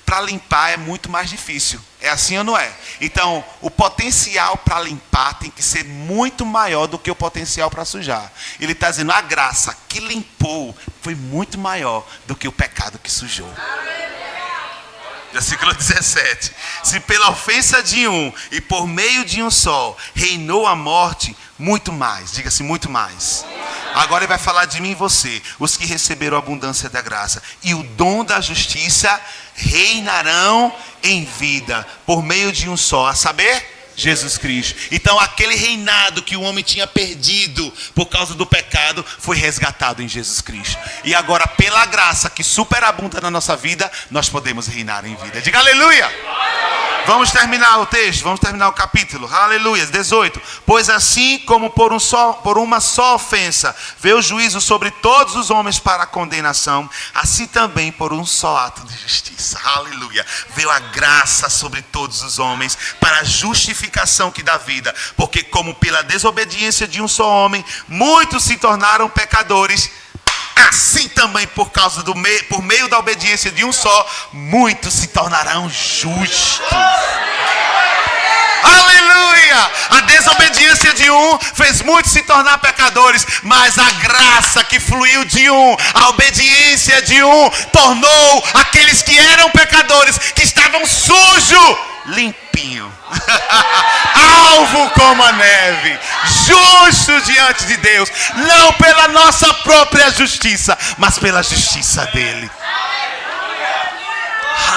para limpar é muito mais difícil. É assim ou não é? Então, o potencial para limpar tem que ser muito maior do que o potencial para sujar. Ele está dizendo, a graça que limpou foi muito maior do que o pecado que sujou. Versículo 17. Se pela ofensa de um e por meio de um só reinou a morte, muito mais. Diga-se, muito mais. Agora ele vai falar de mim e você, os que receberam a abundância da graça e o dom da justiça reinarão em vida por meio de um só, a saber, Jesus Cristo. Então aquele reinado que o homem tinha perdido por causa do pecado foi resgatado em Jesus Cristo. E agora pela graça que superabunda na nossa vida, nós podemos reinar em vida. Diga aleluia! Vamos terminar o texto, vamos terminar o capítulo. Aleluia, 18. Pois assim como por uma só ofensa veio o juízo sobre todos os homens para a condenação, assim também por um só ato de justiça. Aleluia. Veio a graça sobre todos os homens para a justificação que dá vida. Porque como pela desobediência de um só homem, muitos se tornaram pecadores, assim também por meio da obediência de um só, muitos se tornarão justos. Aleluia! A desobediência de um fez muitos se tornar pecadores, mas a graça que fluiu de um, a obediência de um, tornou aqueles que eram pecadores, que estavam sujos, limpinho. Alvo como a neve, justo diante de Deus, não pela nossa própria justiça, mas pela justiça dele.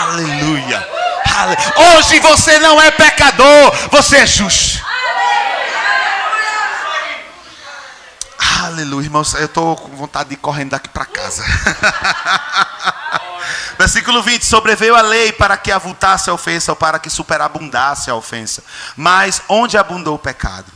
Aleluia. Hoje você não é pecador, você é justo. Aleluia, irmãos, eu estou com vontade de ir correndo daqui para casa. Versículo 20, sobreveio a lei para que avultasse a ofensa, ou para que superabundasse a ofensa. Mas onde abundou o pecado?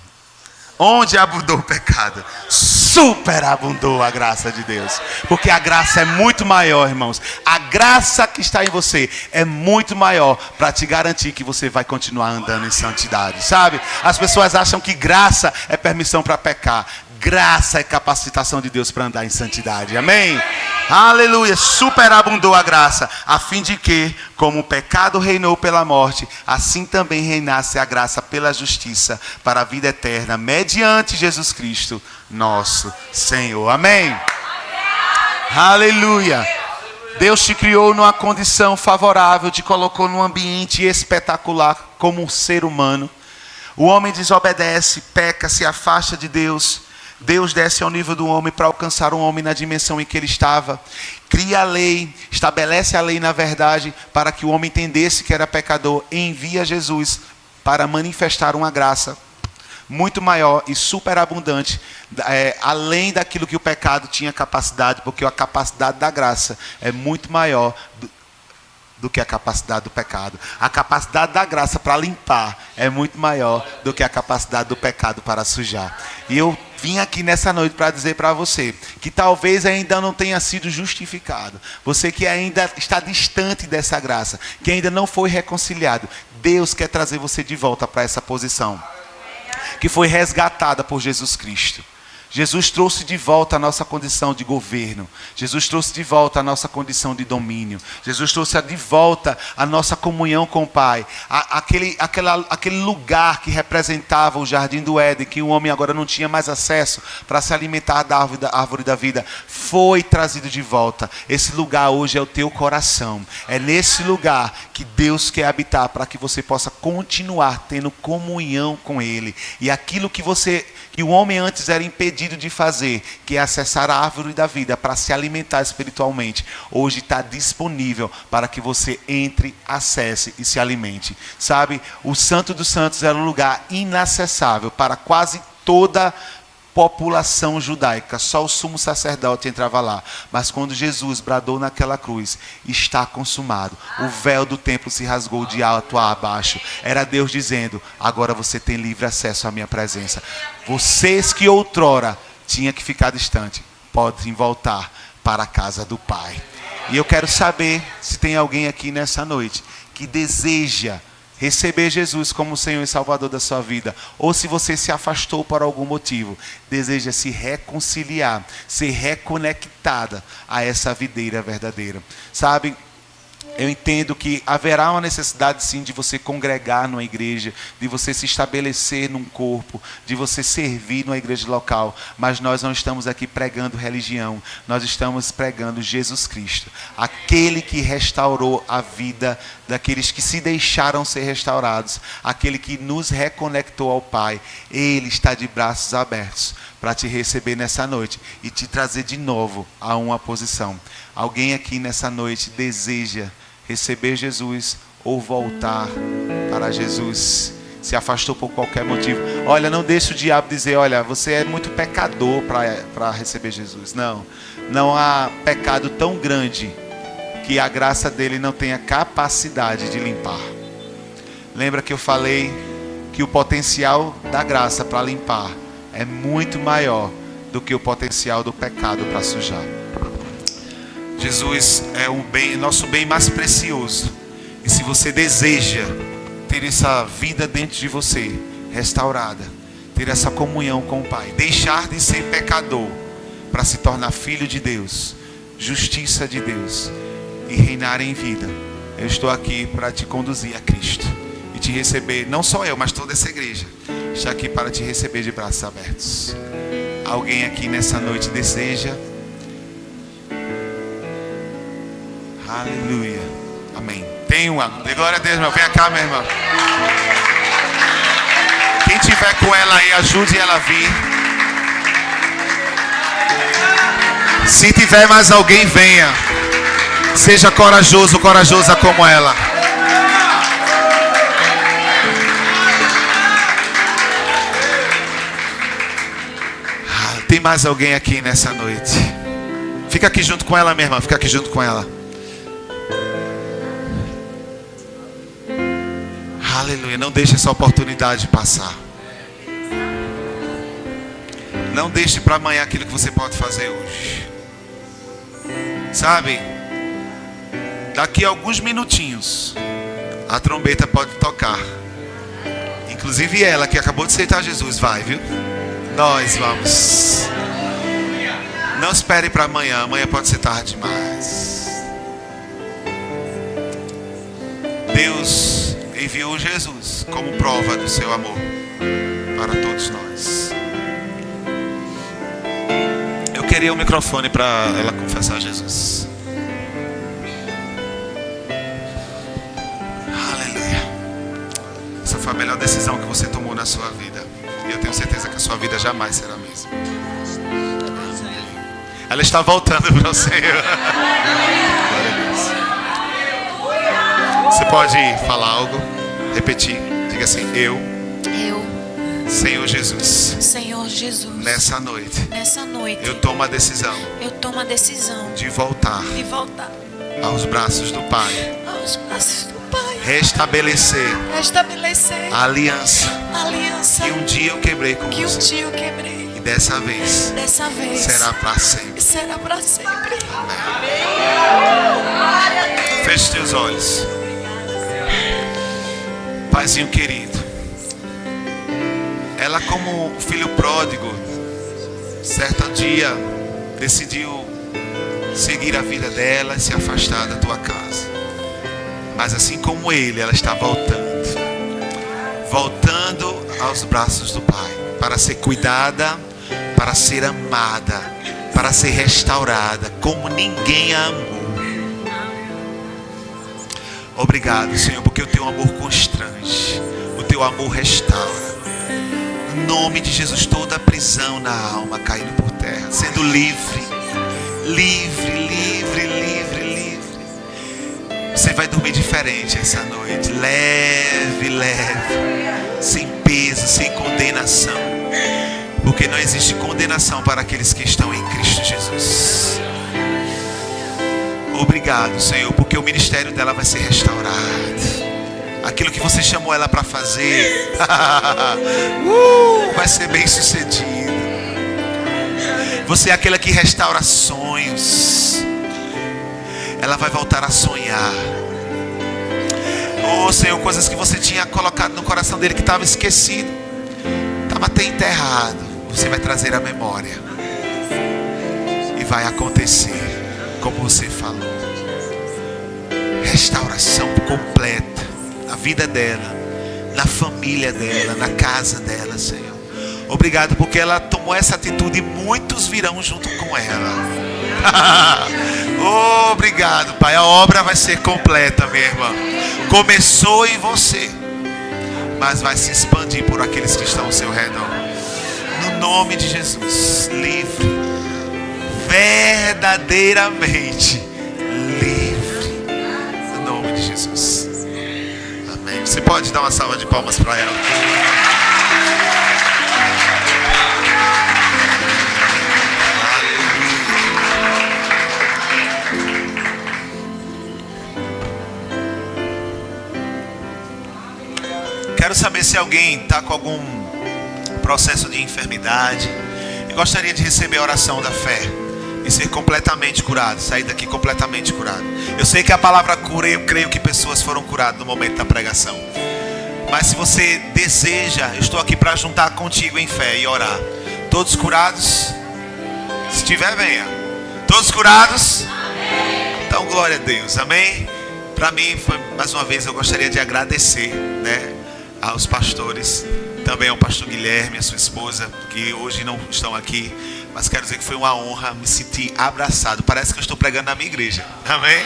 Onde abundou o pecado? Superabundou a graça de Deus. Porque a graça é muito maior, irmãos. A graça que está em você é muito maior para te garantir que você vai continuar andando em santidade, sabe? As pessoas acham que graça é permissão para pecar. Graça é capacitação de Deus para andar em santidade. Amém? Aleluia. Superabundou a graça, a fim de que, como o pecado reinou pela morte, assim também reinasse a graça pela justiça para a vida eterna, mediante Jesus Cristo, nosso Senhor. Amém? Aleluia. Deus te criou numa condição favorável, te colocou num ambiente espetacular como um ser humano. O homem desobedece, peca, se afasta de Deus. Deus desce ao nível do homem para alcançar um homem na dimensão em que ele estava. Cria a lei, estabelece a lei na verdade, para que o homem entendesse que era pecador. Envia Jesus para manifestar uma graça muito maior e superabundante, além daquilo que o pecado tinha capacidade, porque a capacidade da graça é muito maior do que a capacidade do pecado. A capacidade da graça para limpar é muito maior do que a capacidade do pecado para sujar. E eu vim aqui nessa noite para dizer para você que talvez ainda não tenha sido justificado. Você que ainda está distante dessa graça, que ainda não foi reconciliado. Deus quer trazer você de volta para essa posição que foi resgatada por Jesus Cristo. Jesus trouxe de volta a nossa condição de governo. Jesus trouxe de volta a nossa condição de domínio. Jesus trouxe de volta a nossa comunhão com o Pai. Aquele lugar que representava o jardim do Éden, que o homem agora não tinha mais acesso para se alimentar da árvore da vida, foi trazido de volta. Esse lugar hoje é o teu coração. É nesse lugar que Deus quer habitar, para que você possa continuar tendo comunhão com Ele. E aquilo que o homem antes era impedido de fazer, que é acessar a árvore da vida para se alimentar espiritualmente, hoje está disponível para que você entre, acesse e se alimente. Sabe, o Santo dos Santos era um lugar inacessável para quase toda população judaica, só o sumo sacerdote entrava lá. Mas quando Jesus bradou naquela cruz, está consumado, o véu do templo se rasgou de alto a baixo. Era Deus dizendo: agora você tem livre acesso à minha presença. Vocês que outrora tinham que ficar distante, podem voltar para a casa do Pai. E eu quero saber se tem alguém aqui nessa noite que deseja receber Jesus como Senhor e Salvador da sua vida, ou se você se afastou por algum motivo, deseja se reconciliar, ser reconectada a essa videira verdadeira. Sabe, Eu entendo que haverá uma necessidade sim de você congregar numa igreja, de você se estabelecer num corpo, de você servir numa igreja local. Mas nós não estamos aqui pregando religião, nós estamos pregando Jesus Cristo. Aquele que restaurou a vida daqueles que se deixaram ser restaurados. Aquele que nos reconectou ao Pai. Ele está de braços abertos para te receber nessa noite e te trazer de novo a uma posição. Alguém aqui nessa noite deseja receber Jesus ou voltar para Jesus, se afastou por qualquer motivo. Olha, não deixe o diabo dizer, olha, você é muito pecador para receber Jesus. Não há pecado tão grande que a graça dele não tenha capacidade de limpar. Lembra que eu falei que o potencial da graça para limpar é muito maior do que o potencial do pecado para sujar. Jesus é o bem, nosso bem mais precioso. E se você deseja ter essa vida dentro de você, restaurada, ter essa comunhão com o Pai, deixar de ser pecador para se tornar filho de Deus, justiça de Deus e reinar em vida, eu estou aqui para te conduzir a Cristo e te receber, não só eu, mas toda essa igreja está aqui para te receber de braços abertos. Alguém aqui nessa noite deseja? Aleluia. Amém. Tem uma. Glória a Deus, meu. Vem cá, meu irmão. Quem tiver com ela aí, ajude ela a vir. Se tiver mais alguém, venha. Seja corajoso, corajosa como ela. Tem mais alguém aqui nessa noite? Fica aqui junto com ela, minha irmã. Fica aqui junto com ela. Aleluia. Não deixe essa oportunidade passar. Não deixe para amanhã aquilo que você pode fazer hoje. Sabe? Daqui a alguns minutinhos a trombeta pode tocar. Inclusive ela que acabou de aceitar Jesus vai, viu? Nós vamos. Não espere para amanhã. Amanhã pode ser tarde demais. Deus enviou Jesus como prova do seu amor para todos nós. Eu queria o microfone para ela confessar Jesus. Aleluia. Essa foi a melhor decisão que você tomou na sua vida. E eu tenho certeza que a sua vida jamais será a mesma. Ela está voltando para o Senhor. Você pode falar algo? Repetir. Diga assim: Eu, Senhor Jesus, nessa noite, eu tomo a decisão de voltar aos braços do Pai, restabelecer a aliança que um dia eu quebrei com você. E dessa vez será para sempre. Amém. Feche teus olhos. Paizinho querido, ela como filho pródigo, certo dia decidiu seguir a vida dela e se afastar da tua casa. Mas assim como ele, ela está voltando aos braços do Pai, para ser cuidada, para ser amada, para ser restaurada como ninguém a amou. Obrigado, Senhor, porque o teu amor constrange, o teu amor restaura. Em nome de Jesus, toda a prisão na alma caindo por terra, sendo livre. Você vai dormir diferente essa noite, leve, sem peso, sem condenação, porque não existe condenação para aqueles que estão em Cristo Jesus. Obrigado, Senhor, porque o ministério dela vai ser restaurado. Aquilo que você chamou ela para fazer vai ser bem sucedido. Você é aquela que restaura sonhos. Ela vai voltar a sonhar. Oh, Senhor, coisas que você tinha colocado no coração dele que estava esquecido, estava até enterrado, você vai trazer a memória. E vai acontecer como você falou. restauração completa na vida dela, na família dela, na casa dela, Senhor. Obrigado porque ela tomou essa atitude e muitos virão junto com ela. Obrigado, Pai. A obra vai ser completa, minha irmã. Começou em você, mas vai se expandir por aqueles que estão ao seu redor. No nome de Jesus, livre, verdadeiramente livre, no nome de Jesus. Amém. Você pode dar uma salva de palmas para ela? Quero saber se alguém está com algum processo de enfermidade e gostaria de receber a oração da fé e ser completamente curado, sair daqui completamente curado. Eu sei que a palavra cura, eu creio que pessoas foram curadas no momento da pregação. Mas se você deseja, eu estou aqui para juntar contigo em fé e orar. Todos curados? Se tiver, venha. Todos curados? Então glória a Deus, amém? Para mim, mais uma vez, eu gostaria de agradecer, né, aos pastores, também ao pastor Guilherme, a sua esposa, que hoje não estão aqui, mas quero dizer que foi uma honra me sentir abraçado. Parece que eu estou pregando na minha igreja, amém?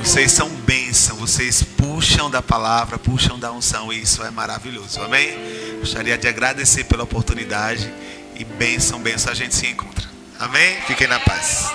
Vocês são bênção, vocês puxam da palavra, puxam da unção, e isso é maravilhoso, amém? Gostaria de agradecer pela oportunidade e bênção, a gente se encontra, amém? Fiquem na paz.